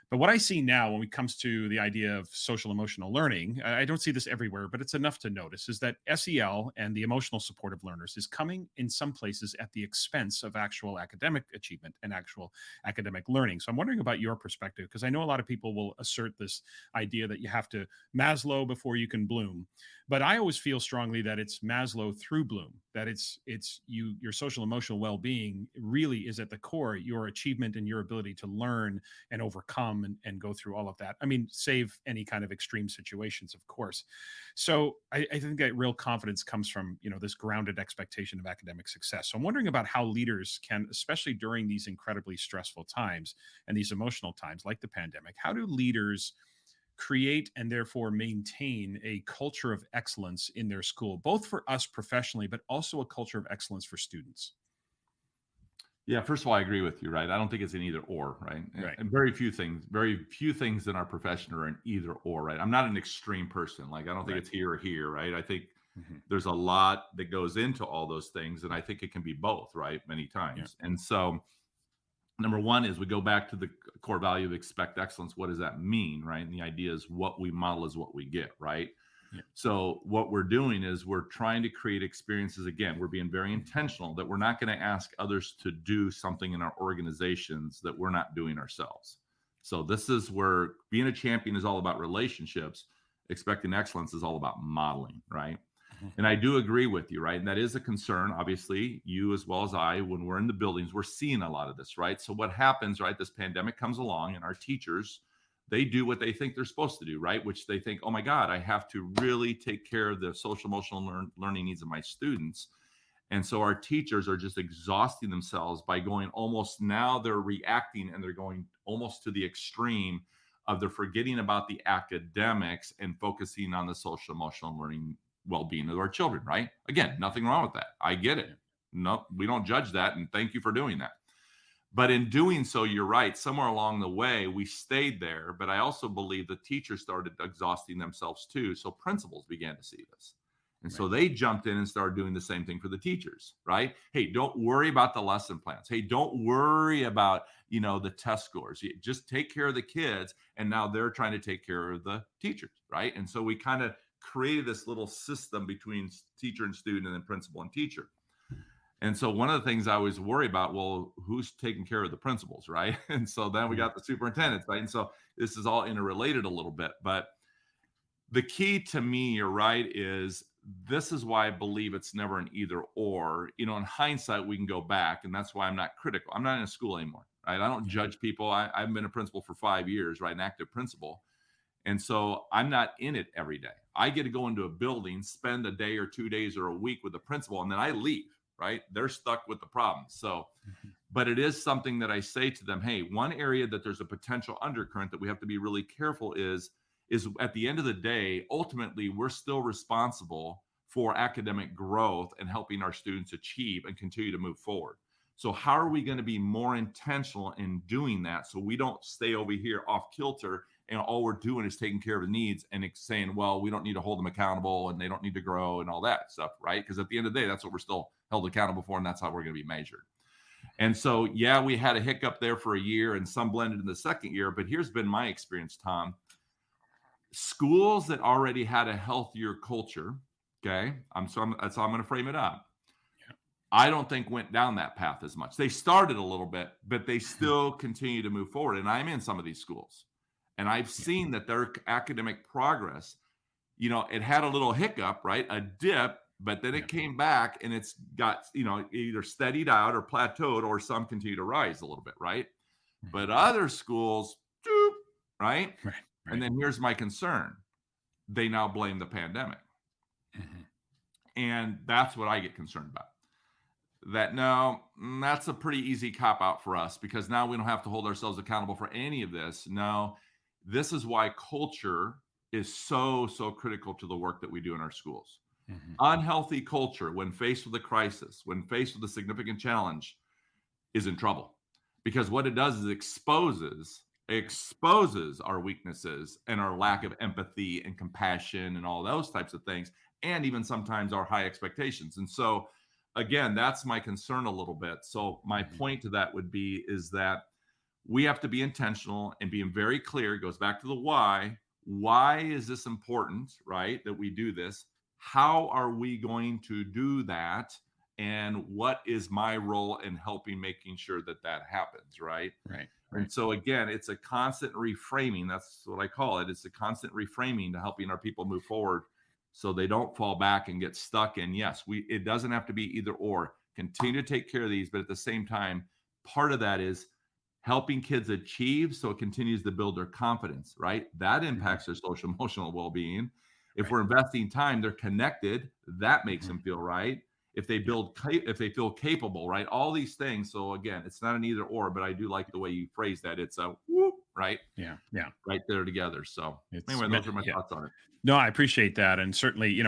But what I see now when it comes to the idea of social emotional learning, I don't see this everywhere, but it's enough to notice, is that SEL and the emotional support of learners is coming in some places at the expense of actual academic achievement and actual academic learning. So I'm wondering about your perspective, because I know a lot of people will assert this idea that you have to Maslow before you can bloom. But I always feel strongly that it's Maslow through Bloom, that it's your social emotional well-being really is at the core, your achievement and your ability to learn and overcome and go through all of that. I mean, save any kind of extreme situations, of course. So I think that real confidence comes from, this grounded expectation of academic success. So I'm wondering about how leaders can, especially during these incredibly stressful times and these emotional times like the pandemic, how do leaders create and therefore maintain a culture of excellence in their school, both for us professionally, but also a culture of excellence for students? Yeah, first of all, I agree with you, right? I don't think it's an either or, right? Right. And very few things in our profession are an either or, right? I'm not an extreme person. Like, I don't think Right. it's here or here, right? I think Mhm. there's a lot that goes into all those things, and I think it can be both, right? Many Yeah. times. And so, number one is we go back to the core value of expect excellence. What does that mean, right? And the idea is what we model is what we get, right? Yeah. So what we're doing is we're trying to create experiences. Again, we're being very intentional that we're not going to ask others to do something in our organizations that we're not doing ourselves. So this is where being a champion is all about relationships. Expecting excellence is all about modeling, right? Mhm. And I do agree with you, right? And that is a concern. Obviously, you as well as I, when we're in the buildings, we're seeing a lot of this, right? So what happens, right? This pandemic comes along and our teachers, they do what they think they're supposed to do, right? Which they think, oh my God, I have to really take care of the social emotional learning needs of my students. And so our teachers are just exhausting themselves by going almost, now they're reacting and they're going almost to the extreme of they're forgetting about the academics and focusing on the social emotional learning well-being of our children, right? Again, nothing wrong with that. I get it. No, we don't judge that. And thank you for doing that. But in doing so, you're right. Somewhere along the way, we stayed there. But I also believe the teachers started exhausting themselves too. So principals began to see this. And so they jumped in and started doing the same thing for the teachers, right? Hey, don't worry about the lesson plans. Hey, don't worry about, the test scores. Just take care of the kids. And now they're trying to take care of the teachers, right? And so we kind of created this little system between teacher and student and then principal and teacher. And so one of the things I always worry about, well, who's taking care of the principals, right? And so then we got the superintendents, right? And so this is all interrelated a little bit. But the key to me, you're right, is this is why I believe it's never an either or. In hindsight, we can go back, and that's why I'm not critical. I'm not in a school anymore, right? I don't judge people. I've been a principal for 5 years, right? An active principal. And so I'm not in it every day. I get to go into a building, spend a day or 2 days or a week with the principal, and then I leave, right? They're stuck with the problem. So, but it is something that I say to them, hey, one area that there's a potential undercurrent that we have to be really careful is at the end of the day, ultimately, we're still responsible for academic growth and helping our students achieve and continue to move forward. So how are we going to be more intentional in doing that so we don't stay over here off kilter and all we're doing is taking care of the needs and saying, well, we don't need to hold them accountable and they don't need to grow and all that stuff, right? Because at the end of the day, that's what we're still held accountable for, and that's how we're going to be measured. And so, yeah, we had a hiccup there for a year and some blended in the second year, but here's been my experience, Tom. Schools that already had a healthier culture, okay, that's how I'm going to frame it up. I don't think went down that path as much. They started a little bit, but they still continue to move forward. And I'm in some of these schools, and I've seen that their academic progress, it had a little hiccup, right? A dip, but then it came back and it's got, either steadied out or plateaued, or some continue to rise a little bit, right? But other schools, right? Right. And then here's my concern. They now blame the pandemic. And that's what I get concerned about. That no, that's a pretty easy cop out for us, because now we don't have to hold ourselves accountable for any of this. No, this is why culture is so critical to the work that we do in our schools. Unhealthy culture, when faced with a crisis, when faced with a significant challenge, is in trouble, because what it does is exposes our weaknesses and our lack of empathy and compassion and all those types of things, and even sometimes our high expectations. And so again, that's my concern a little bit. So my point to that would be is that we have to be intentional and being very clear. It goes back to the why. Why is this important, right? That we do this. How are we going to do that? And what is my role in helping making sure that that happens, right? Right. And so again, it's a constant reframing. That's what I call it. It's a constant reframing to helping our people move forward so they don't fall back and get stuck in, yes, it doesn't have to be either or. Continue to take care of these, but at the same time, part of that is helping kids achieve so it continues to build their confidence, right? That impacts their social emotional well-being. If we're investing time, they're connected. That makes them feel right. If they feel capable, right? All these things. So again, it's not an either or, but I do like the way you phrase that. It's a whoop, right? Yeah. Right there together. So anyway, those are my thoughts on it. No, I appreciate that. And certainly,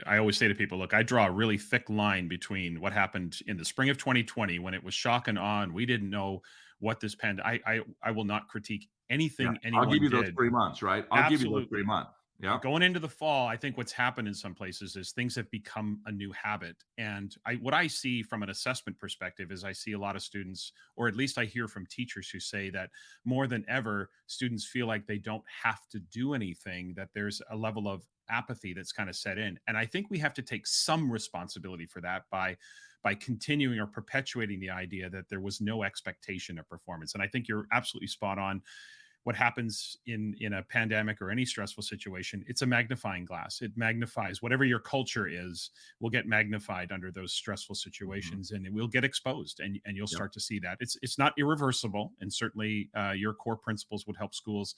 I always say to people, look, I draw a really thick line between what happened in the spring of 2020 when it was shock and awe and we didn't know what this I will not critique anything anyone I'll give you did. those 3 months, right? I'll give you those 3 months. Yeah. Going into the fall, I think what's happened in some places is things have become a new habit. And what I see from an assessment perspective is I see a lot of students, or at least I hear from teachers who say that more than ever, students feel like they don't have to do anything, that there's a level of apathy that's kind of set in. And I think we have to take some responsibility for that by continuing or perpetuating the idea that there was no expectation of performance. And I think you're absolutely spot on. What happens in a pandemic or any stressful situation, it's a magnifying glass. It magnifies whatever your culture is, will get magnified under those stressful situations, and it will get exposed, and you'll start to see that. It's not irreversible, and certainly your core principles would help schools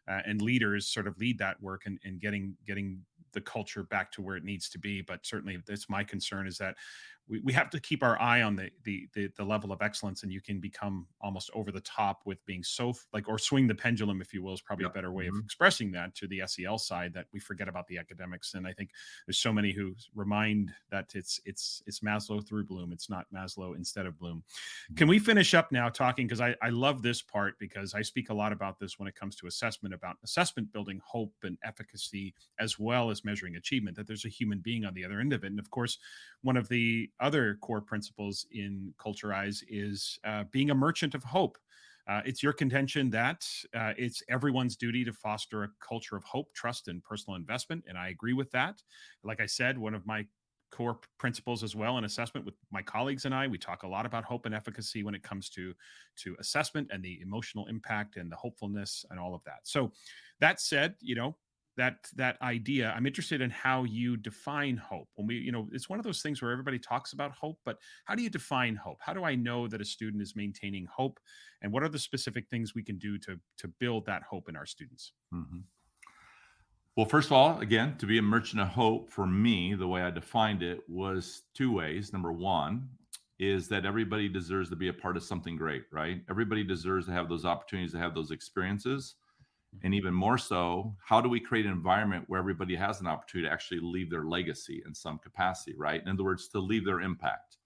and leaders sort of lead that work and getting the culture back to where it needs to be. But certainly that's my concern, is that we have to keep our eye on the level of excellence, and you can become almost over the top with being so or swing the pendulum, if you will, is probably a better way of expressing that, to the SEL side, that we forget about the academics. And I think there's so many who remind that it's Maslow through Bloom. It's not Maslow instead of Bloom. Can we finish up now talking, because I love this part, because I speak a lot about this when it comes to assessment, about assessment building hope and efficacy, as well as measuring achievement, that there's a human being on the other end of it. And of course, one of the other core principles in Culturize is being a merchant of hope. It's your contention that it's everyone's duty to foster a culture of hope, trust, and personal investment. And I agree with that. Like I said, one of my core principles as well in assessment with my colleagues and we talk a lot about hope and efficacy when it comes to assessment and the emotional impact and the hopefulness and all of that. So that said, that idea, I'm interested in how you define hope. When it's one of those things where everybody talks about hope, but how do you define hope? How do I know that a student is maintaining hope? And what are the specific things we can do to build that hope in our students? Well, first of all, again, to be a merchant of hope, for me, the way I defined it was 2 ways. Number one is that everybody deserves to be a part of something great, right? Everybody deserves to have those opportunities, to have those experiences. And even more so, how do we create an environment where everybody has an opportunity to actually leave their legacy in some capacity, right? In other words, to leave their impact.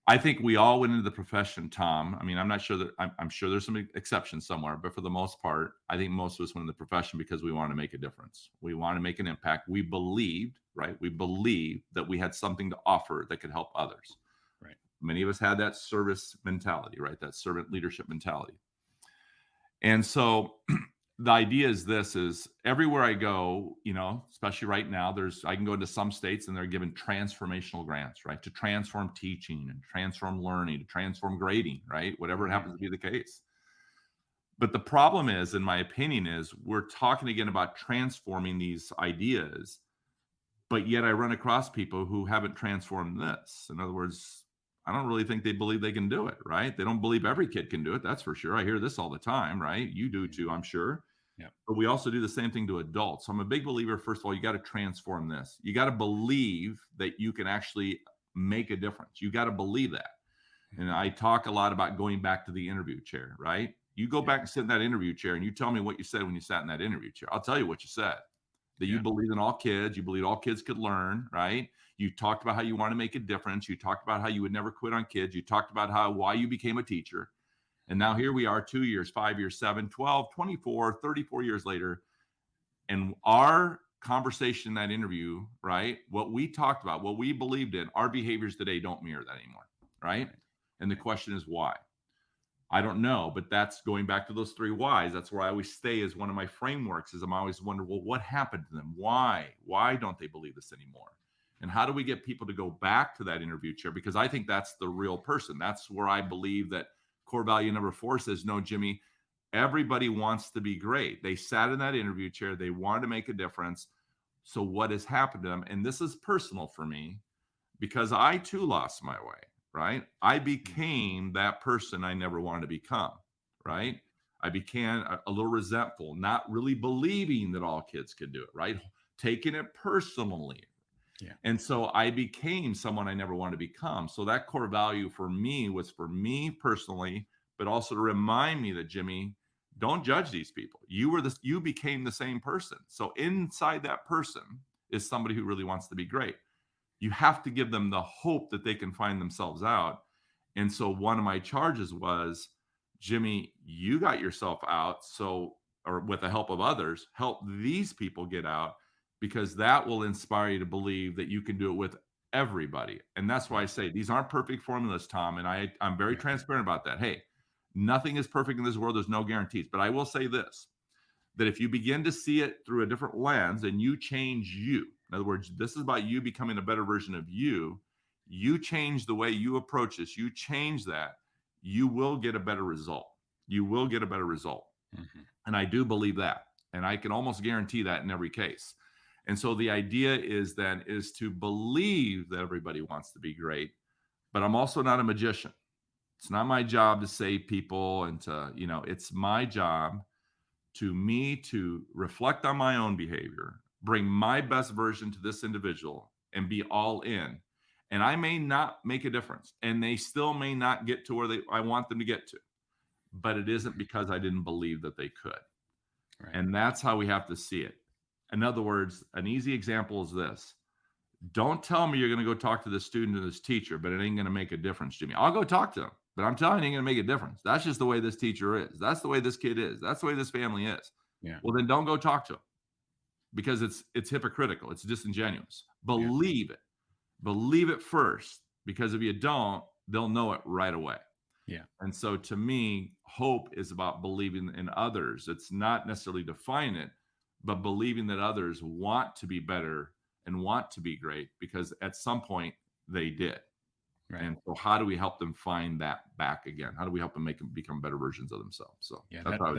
I think we all went into the profession, Tom. I mean, I'm not sure that I'm sure there's some exceptions somewhere, but for the most part, I think most of us went in the profession because we wanted to make a difference. We wanted to make an impact. We believed, right? We believed that we had something to offer that could help others. Right. Many of us had that service mentality, right? That servant leadership mentality. And so the idea is everywhere I go, especially right now, I can go into some states and they're given transformational grants, right? To transform teaching and transform learning, to transform grading, right? Whatever it happens to be the case. But the problem is, in my opinion, is we're talking again about transforming these ideas, but yet I run across people who haven't transformed this. In other words, I don't really think they believe they can do it, right? They don't believe every kid can do it. That's for sure. I hear this all the time, right? You do too, I'm sure. Yeah. But we also do the same thing to adults. So I'm a big believer, first of all, you got to transform this. You got to believe that you can actually make a difference. You got to believe that. And I talk a lot about going back to the interview chair, right? You go back and sit in that interview chair and you tell me what you said when you sat in that interview chair. I'll tell you what you said. That you believe in all kids. You believe all kids could learn, right? You talked about how you want to make a difference. You talked about how you would never quit on kids. You talked about why you became a teacher. And now here we are 2 years, 5 years, 7, 12, 24, 34 years later. And our conversation in that interview, right? What we talked about, what we believed in, our behaviors today don't mirror that anymore, right? And the question is why? I don't know, but that's going back to those 3 whys. That's where I always stay as one of my frameworks is I'm always wondering, well, what happened to them? Why? Why don't they believe this anymore? And how do we get people to go back to that interview chair? Because I think that's the real person. That's where I believe that core value number 4 says, no, Jimmy, everybody wants to be great. They sat in that interview chair. They wanted to make a difference. So what has happened to them? And this is personal for me because I too lost my way, right? I became that person I never wanted to become, right? I became a little resentful, not really believing that all kids could do it, right? Taking it personally. Yeah. And so I became someone I never wanted to become. So that core value for me was for me personally, but also to remind me that, Jimmy, don't judge these people. You became the same person. So inside that person is somebody who really wants to be great. You have to give them the hope that they can find themselves out. And so one of my charges was, Jimmy, you got yourself out. Or with the help of others, help these people get out, because that will inspire you to believe that you can do it with everybody. And that's why I say these aren't perfect formulas, Tom. And I'm very transparent about that. Hey, nothing is perfect in this world. There's no guarantees. But I will say this, that if you begin to see it through a different lens and you change you, in other words, this is about you becoming a better version of you, you change the way you approach this, you change that, you will get a better result. You will get a better result. Mm-hmm. And I do believe that. And I can almost guarantee that in every case. And so the idea is to believe that everybody wants to be great, but I'm also not a magician. It's not my job to save people and it's my job to reflect on my own behavior, bring my best version to this individual and be all in. And I may not make a difference and they still may not get to where I want them to get to, but it isn't because I didn't believe that they could. Right. And that's how we have to see it. In other words, an easy example is this. Don't tell me you're going to go talk to this student or this teacher, but it ain't going to make a difference, Jimmy. I'll go talk to them, but I'm telling you, it ain't going to make a difference. That's just the way this teacher is. That's the way this kid is. That's the way this family is. Yeah. Well, then don't go talk to them because it's hypocritical. It's disingenuous. Believe it. Believe it first, because if you don't, they'll know it right away. Yeah. And so to me, hope is about believing in others. It's not necessarily define it, but believing that others want to be better and want to be great because at some point they did. Right. And so how do we help them find that back again? How do we help them become better versions of themselves? So that's how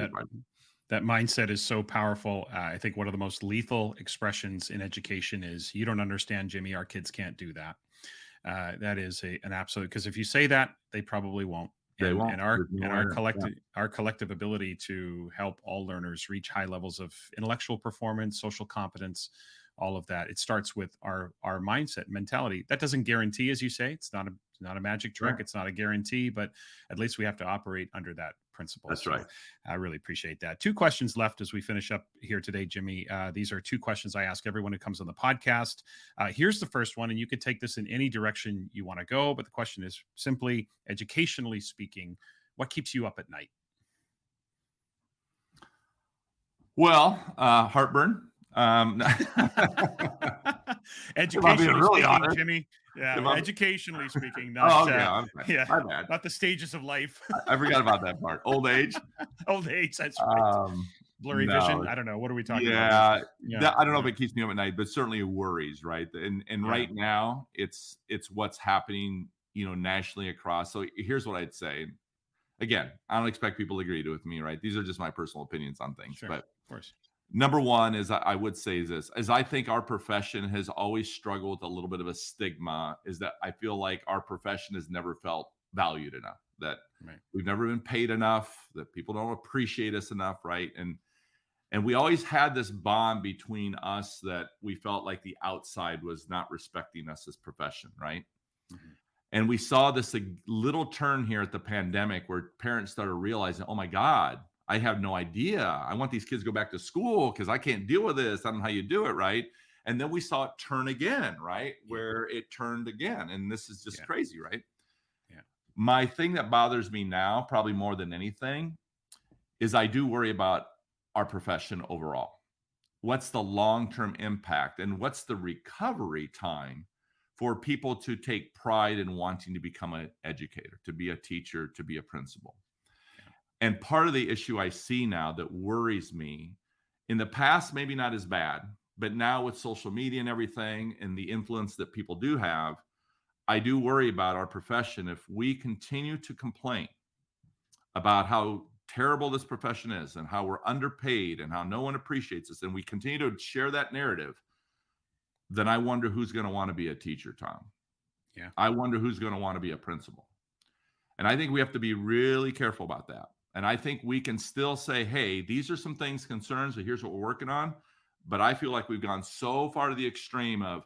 that mindset is so powerful. I think one of the most lethal expressions in education is, you don't understand, Jimmy, our kids can't do that. That is an absolute, because if you say that, they probably won't. And our collective ability to help all learners reach high levels of intellectual performance, social competence, all of that, it starts with our mindset, mentality. That doesn't guarantee, as you say, it's not a magic trick. Sure. It's not a guarantee, but at least we have to operate under that principle. That's right. I really appreciate that. 2 questions left as we finish up here today, Jimmy. These are 2 questions I ask everyone who comes on the podcast. Here's the first one, and you could take this in any direction you want to go, but the question is simply, educationally speaking, what keeps you up at night? Well, heartburn. Educationally really speaking, honest. Jimmy. Yeah, educationally speaking, not not not the stages of life. I forgot about that part. Old age. Old age. That's right. Blurry vision. I don't know. What are we talking about? I don't know if it keeps me up at night, but certainly worries, right? And right now, it's what's happening, nationally across. So here's what I'd say. Again, I don't expect people to agree with me, right? These are just my personal opinions on things. Sure, but of course. Number one is I would say this, as I think our profession has always struggled with a little bit of a stigma, is that I feel like our profession has never felt valued enough, that we've never been paid enough, that people don't appreciate us enough, right? And we always had this bond between us that we felt like the outside was not respecting us as profession, right? Mm-hmm. And we saw this little turn here at the pandemic where parents started realizing, oh my God, I have no idea. I want these kids to go back to school because I can't deal with this. I don't know how you do it, right? And then we saw it turn again, right? Where it turned again. And this is just crazy, right? Yeah. My thing that bothers me now, probably more than anything, is I do worry about our profession overall. What's the long-term impact and what's the recovery time for people to take pride in wanting to become an educator, to be a teacher, to be a principal? And part of the issue I see now that worries me, in the past, maybe not as bad, but now with social media and everything and the influence that people do have, I do worry about our profession. If we continue to complain about how terrible this profession is and how we're underpaid and how no one appreciates us, and we continue to share that narrative, then I wonder who's going to want to be a teacher, Tom. Yeah. I wonder who's going to want to be a principal. And I think we have to be really careful about that. And I think we can still say, hey, these are some things, concerns, and here's what we're working on. But I feel like we've gone so far to the extreme of,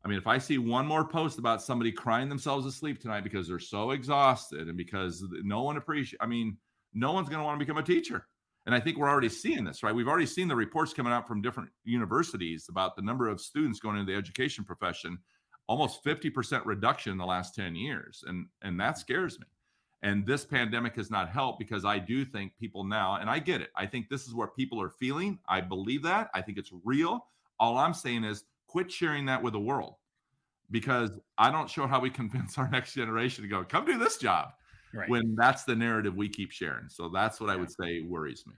I mean, if I see one more post about somebody crying themselves to sleep tonight because they're so exhausted and because no one appreciates, I mean, no one's going to want to become a teacher. And I think we're already seeing this, right? We've already seen the reports coming out from different universities about the number of students going into the education profession, almost 50% reduction in the last 10 years. And that scares me. And this pandemic has not helped, because I do think people now, and I get it, I think this is what people are feeling. I believe that. I think it's real. All I'm saying is quit sharing that with the world, because I don't sure how we convince our next generation to go, come do this job, Right. when that's the narrative we keep sharing. So that's what I would say worries me.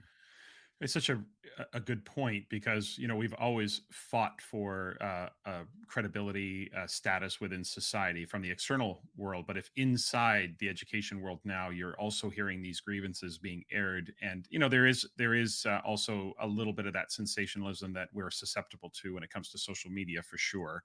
It's such a good point, because we've always fought for credibility, status within society from the external world. But if inside the education world now you're also hearing these grievances being aired, and there is also a little bit of that sensationalism that we're susceptible to when it comes to social media, for sure,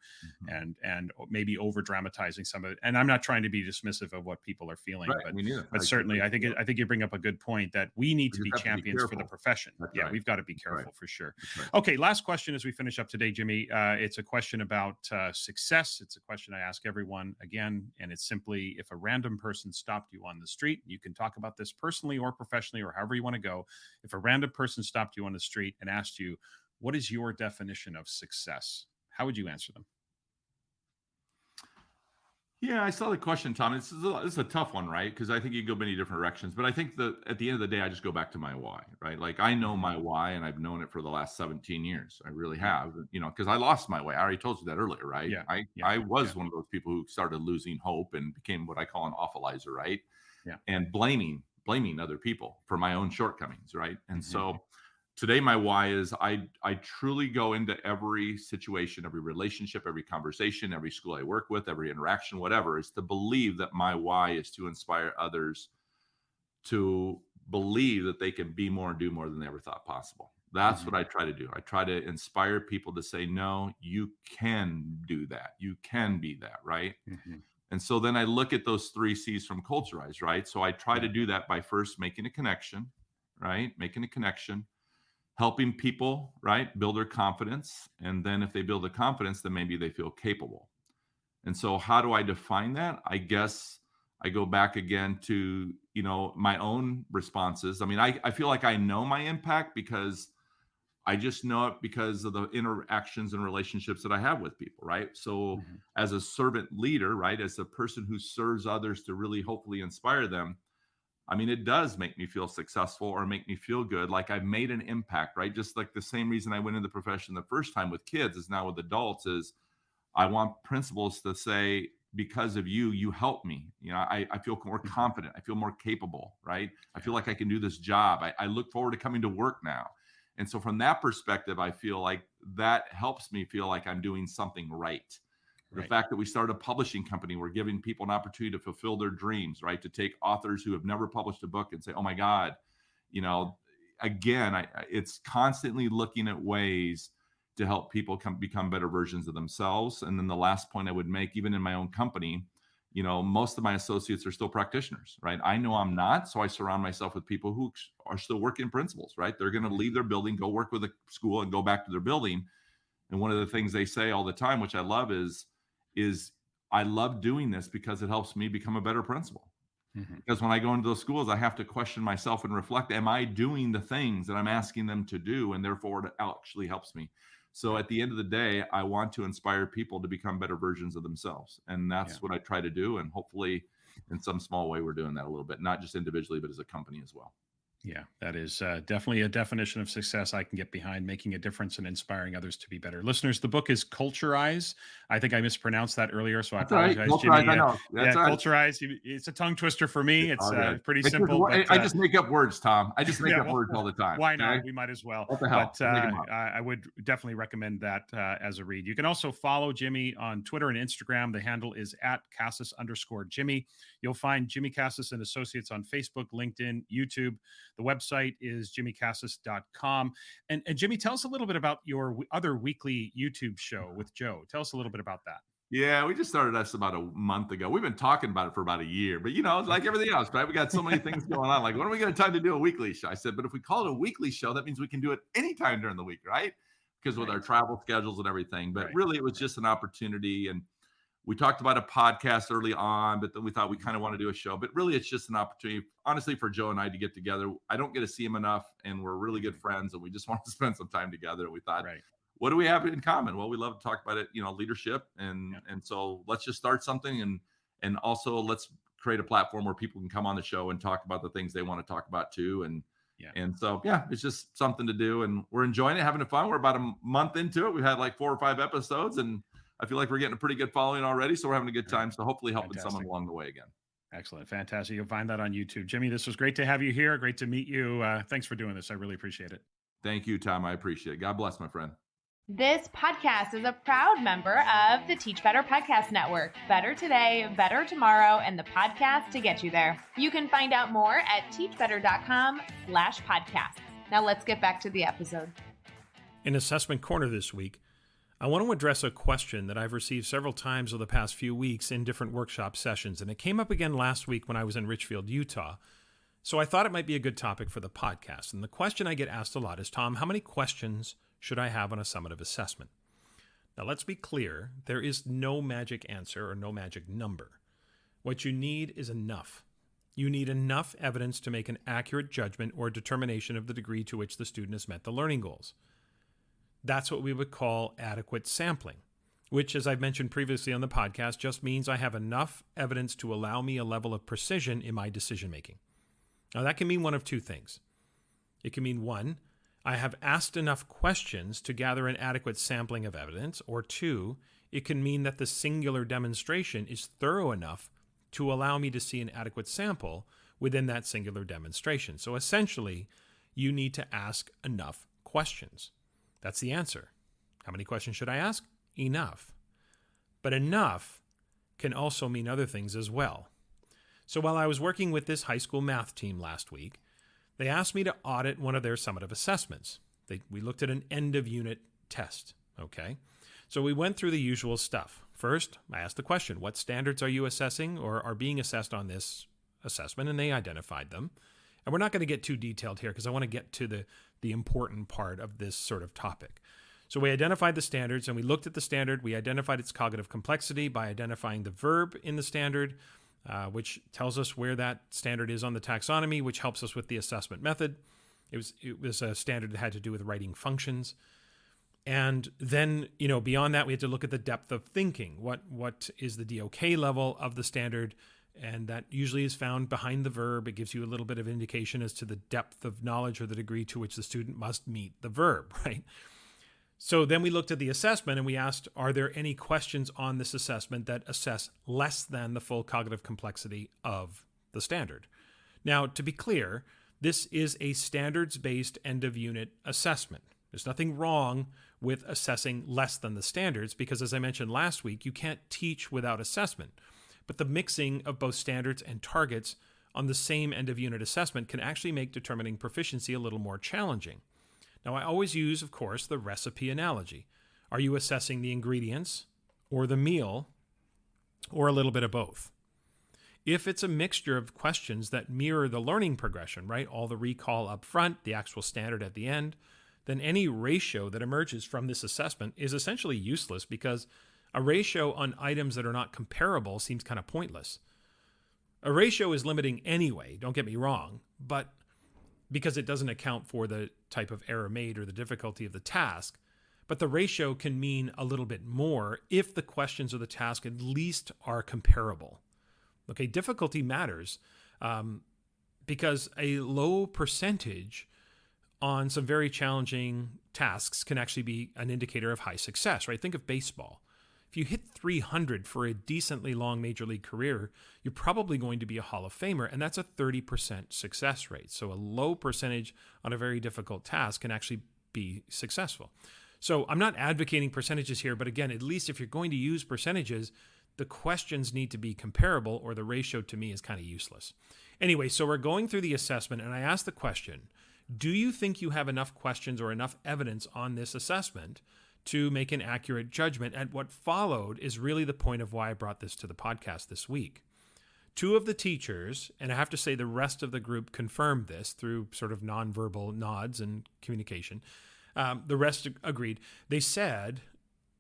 and maybe over dramatizing some of it. And I'm not trying to be dismissive of what people are feeling, Right, but certainly I think you bring up a good point that we need to be have to be champions for the careful. profession. That's Yeah, right. we've got to be careful right. for sure. Right. Okay, last question as we finish up today, Jimmy. It's a question about success. It's a question I ask everyone again, and it's simply, if a random person stopped you on the street, you can talk about this personally or professionally or however you want to go. If a random person stopped you on the street and asked you, what is your definition of success? How would you answer them? Yeah, I saw the question, Tom. This is a tough one, right? Because I think you go many different directions. But I think that at the end of the day, I just go back to my why, right? Like, I know my why, and I've known it for the last 17 years. I really have, because I lost my way. I already told you that earlier, right? Yeah. I was one of those people who started losing hope and became what I call an awfulizer, right? Yeah. And blaming other people for my own shortcomings, right? And so today, my why is I truly go into every situation, every relationship, every conversation, every school I work with, every interaction, whatever, is to believe that my why is to inspire others to believe that they can be more and do more than they ever thought possible. That's what I try to do. I try to inspire people to say, no, you can do that. You can be that, right? And so then I look at those 3 C's from Culturize, right? So I try to do that by first making a connection, right? Making a connection, helping people, right, build their confidence. And then if they build the confidence, then maybe they feel capable. And so how do I define that? I guess I go back again to, my own responses. I mean, I feel like I know my impact, because I just know it because of the interactions and relationships that I have with people, right? So as a servant leader, right, as a person who serves others to really hopefully inspire them, I mean, it does make me feel successful or make me feel good, like I've made an impact, right? Just like the same reason I went into the profession the first time with kids is now with adults, is I want principals to say, because of you, you helped me. I feel more confident. I feel more capable, right? I feel like I can do this job. I look forward to coming to work now. And so from that perspective, I feel like that helps me feel like I'm doing something right. The fact that we started a publishing company, we're giving people an opportunity to fulfill their dreams, right? To take authors who have never published a book and say, oh my God, again, it's constantly looking at ways to help people become better versions of themselves. And then the last point I would make, even in my own company, most of my associates are still practitioners, right? I know I'm not, so I surround myself with people who are still working principals, right? They're going to leave their building, go work with a school, and go back to their building. And one of the things they say all the time, which I love, is I love doing this because it helps me become a better principal. Because when I go into those schools, I have to question myself and reflect, am I doing the things that I'm asking them to do? And therefore, it actually helps me. So at the end of the day, I want to inspire people to become better versions of themselves. And that's what I try to do. And hopefully, in some small way, we're doing that a little bit, not just individually, but as a company as well. Yeah, that is definitely a definition of success I can get behind, making a difference and inspiring others to be better. Listeners, the book is Culturize. I think I mispronounced that earlier, so I That's all right. apologize, That's right. Jimmy. I know. That's Yeah, all right. Culturize. It's a tongue twister for me. It's All good. pretty It's just, simple, but I just make up words, Tom. I just make yeah, up well, words all the time. why Okay? not? We might as well. What the hell? But Make 'em up. I would definitely recommend that as a read. You can also follow Jimmy on Twitter and Instagram. The handle is at Casas_Jimmy. You'll find Jimmy Casas and Associates on Facebook, LinkedIn, YouTube. The website is jimmycasas.com. And Jimmy, tell us a little bit about your other weekly YouTube show with Joe. Tell us a little bit about that. Yeah, we just started us about a month ago. We've been talking about it for about a year, but it's like everything else, right? We got so many things going on. Like, when are we going to time to do a weekly show? I said, but if we call it a weekly show, that means we can do it anytime during the week, right? Because with our travel schedules and everything. But really, it was just an opportunity. And we talked about a podcast early on, but then we thought we kind of want to do a show. But really, it's just an opportunity, honestly, for Joe and I to get together. I don't get to see him enough, and we're really good friends, and we just want to spend some time together. We thought, what do we have in common? Well, we love to talk about it, leadership. And so let's just start something. And also let's create a platform where people can come on the show and talk about the things they want to talk about too. And so, it's just something to do. And we're enjoying it, having fun. We're about a month into it. We've had like 4 or 5 episodes, and I feel like we're getting a pretty good following already. So we're having a good time. So hopefully helping someone along the way again. Excellent. Fantastic. You'll find that on YouTube. Jimmy, this was great to have you here. Great to meet you. Thanks for doing this. I really appreciate it. Thank you, Tom. I appreciate it. God bless, my friend. This podcast is a proud member of the Teach Better Podcast Network. Better today, better tomorrow, and the podcast to get you there. You can find out more at teachbetter.com/podcast. Now let's get back to the episode. In Assessment Corner this week, I want to address a question that I've received several times over the past few weeks in different workshop sessions, and it came up again last week when I was in Richfield, Utah. So I thought it might be a good topic for the podcast. And the question I get asked a lot is, Tom, how many questions should I have on a summative assessment? Now, let's be clear. There is no magic answer or no magic number. What you need is enough. You need enough evidence to make an accurate judgment or determination of the degree to which the student has met the learning goals. That's what we would call adequate sampling, which, as I've mentioned previously on the podcast, just means I have enough evidence to allow me a level of precision in my decision-making. Now, that can mean one of two things. It can mean, one, I have asked enough questions to gather an adequate sampling of evidence, or two, it can mean that the singular demonstration is thorough enough to allow me to see an adequate sample within that singular demonstration. So essentially, you need to ask enough questions. That's the answer. How many questions should I ask? Enough. But enough can also mean other things as well. So while I was working with this high school math team last week, they asked me to audit one of their summative assessments. We looked at an end-of-unit test, okay? So we went through the usual stuff. First, I asked the question, what standards are you assessing or are being assessed on this assessment? And they identified them. And we're not going to get too detailed here because I want to get to the important part of this sort of topic. So we identified the standards and we looked at the standard. We identified its cognitive complexity by identifying the verb in the standard, which tells us where that standard is on the taxonomy, which helps us with the assessment method. It was a standard that had to do with writing functions. And then, beyond that, we had to look at the depth of thinking. What is the DOK level of the standard? And that usually is found behind the verb. It gives you a little bit of indication as to the depth of knowledge or the degree to which the student must meet the verb, right? So then we looked at the assessment and we asked, are there any questions on this assessment that assess less than the full cognitive complexity of the standard? Now, to be clear, this is a standards-based end-of-unit assessment. There's nothing wrong with assessing less than the standards because, as I mentioned last week, you can't teach without assessment. But the mixing of both standards and targets on the same end-of-unit assessment can actually make determining proficiency a little more challenging. Now, I always use, of course, the recipe analogy. Are you assessing the ingredients or the meal or a little bit of both? If it's a mixture of questions that mirror the learning progression, right, all the recall up front, the actual standard at the end, then any ratio that emerges from this assessment is essentially useless because a ratio on items that are not comparable seems kind of pointless. A ratio is limiting anyway, don't get me wrong, but because it doesn't account for the type of error made or the difficulty of the task. But the ratio can mean a little bit more if the questions or the task at least are comparable. Okay, difficulty matters because a low percentage on some very challenging tasks can actually be an indicator of high success, right? Think of baseball. If you hit 300 for a decently long major league career, you're probably going to be a Hall of Famer, and that's a 30% success rate. So a low percentage on a very difficult task can actually be successful. So I'm not advocating percentages here, but again, at least if you're going to use percentages, the questions need to be comparable, or the ratio to me is kind of useless. Anyway, so we're going through the assessment, and I asked the question, do you think you have enough questions or enough evidence on this assessment to make an accurate judgment? And what followed is really the point of why I brought this to the podcast this week. Two of the teachers, and I have to say the rest of the group confirmed this through sort of nonverbal nods and communication. The rest agreed. They said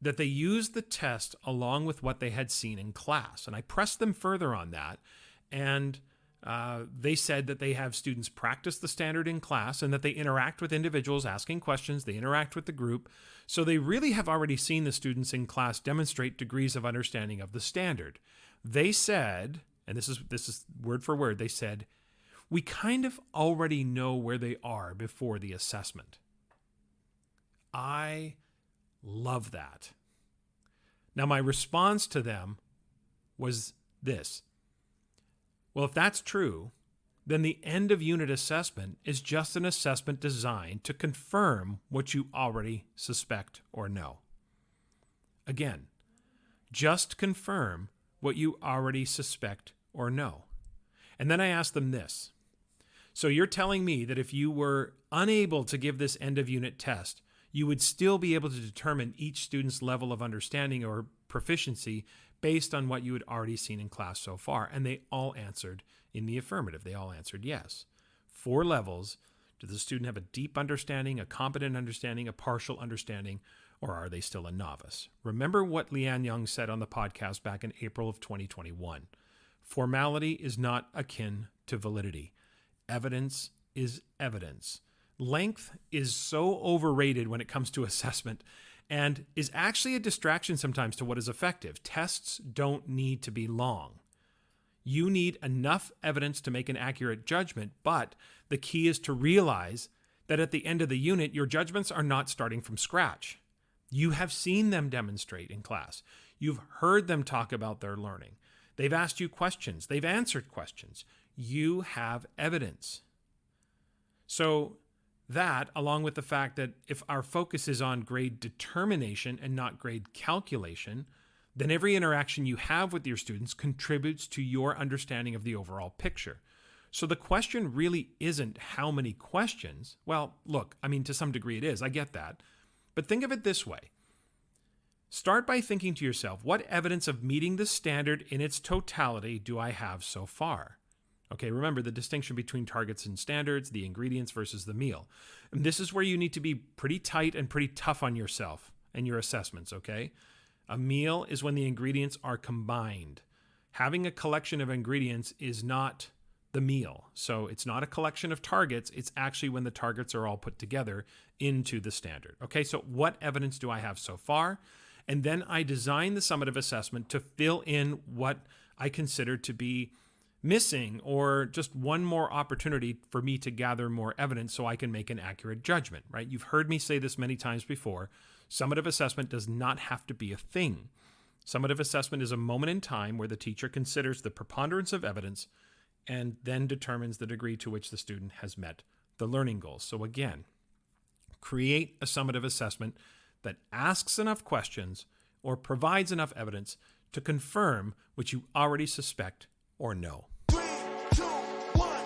that they used the test along with what they had seen in class. And I pressed them further on that. And they said that they have students practice the standard in class and that they interact with individuals asking questions. They interact with the group. So they really have already seen the students in class demonstrate degrees of understanding of the standard. They said, and this is word for word, they said, we kind of already know where they are before the assessment. I love that. Now, my response to them was this. Well, if that's true, then the end of unit assessment is just an assessment designed to confirm what you already suspect or know. Again, just confirm what you already suspect or know. And then I asked them this. So you're telling me that if you were unable to give this end of unit test, you would still be able to determine each student's level of understanding or proficiency based on what you had already seen in class so far? And they all answered in the affirmative. They all answered yes. 4 levels. Does the student have a deep understanding, a competent understanding, a partial understanding, or are they still a novice? Remember what Leanne Young said on the podcast back in April of 2021. Formality is not akin to validity. Evidence is evidence. Length is so overrated when it comes to assessment and is actually a distraction sometimes to what is effective. Tests don't need to be long. You need enough evidence to make an accurate judgment, but the key is to realize that at the end of the unit, your judgments are not starting from scratch. You have seen them demonstrate in class. You've heard them talk about their learning. They've asked you questions. They've answered questions. You have evidence. So that, along with the fact that if our focus is on grade determination and not grade calculation, then every interaction you have with your students contributes to your understanding of the overall picture. So the question really isn't how many questions. Well, look, I mean, to some degree it is. I get that. But think of it this way. Start by thinking to yourself, what evidence of meeting the standard in its totality do I have so far? Okay, remember the distinction between targets and standards, the ingredients versus the meal. And this is where you need to be pretty tight and pretty tough on yourself and your assessments, okay? A meal is when the ingredients are combined. Having a collection of ingredients is not the meal. So it's not a collection of targets. It's actually when the targets are all put together into the standard. Okay, so what evidence do I have so far? And then I design the summative assessment to fill in what I consider to be missing or just one more opportunity for me to gather more evidence so I can make an accurate judgment, right? You've heard me say this many times before. Summative assessment does not have to be a thing. Summative assessment is a moment in time where the teacher considers the preponderance of evidence and then determines the degree to which the student has met the learning goals. So again, create a summative assessment that asks enough questions or provides enough evidence to confirm what you already suspect or know. 3, 2, 1,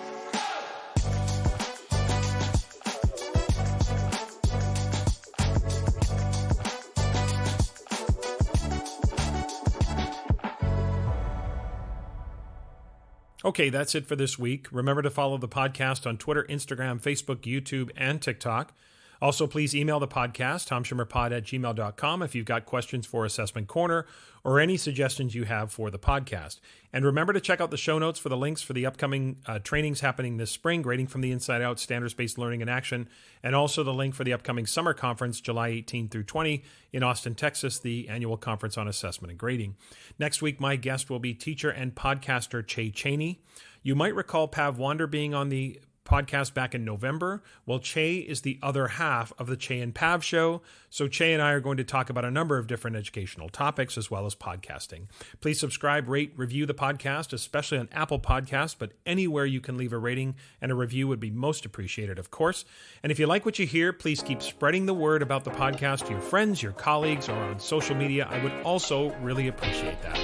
Okay, that's it for this week. Remember to follow the podcast on Twitter, Instagram, Facebook, YouTube, and TikTok. Also, please email the podcast, tomshimmerpod@gmail.com, if you've got questions for Assessment Corner or any suggestions you have for the podcast. And remember to check out the show notes for the links for the upcoming trainings happening this spring, Grading from the Inside Out, Standards-Based Learning in Action, and also the link for the upcoming summer conference, July 18 through 20 in Austin, Texas, the annual conference on assessment and grading. Next week, my guest will be teacher and podcaster Che Cheney. You might recall Pav Wander being on the podcast back in November. Well, Che is the other half of the Che and Pav show. So Che and I are going to talk about a number of different educational topics as well as podcasting. Please subscribe, rate, review the podcast, especially on Apple Podcasts, but anywhere you can leave a rating and a review would be most appreciated, of course. And if you like what you hear, please keep spreading the word about the podcast to your friends, your colleagues, or on social media. I would also really appreciate that.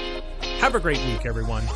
Have a great week, everyone.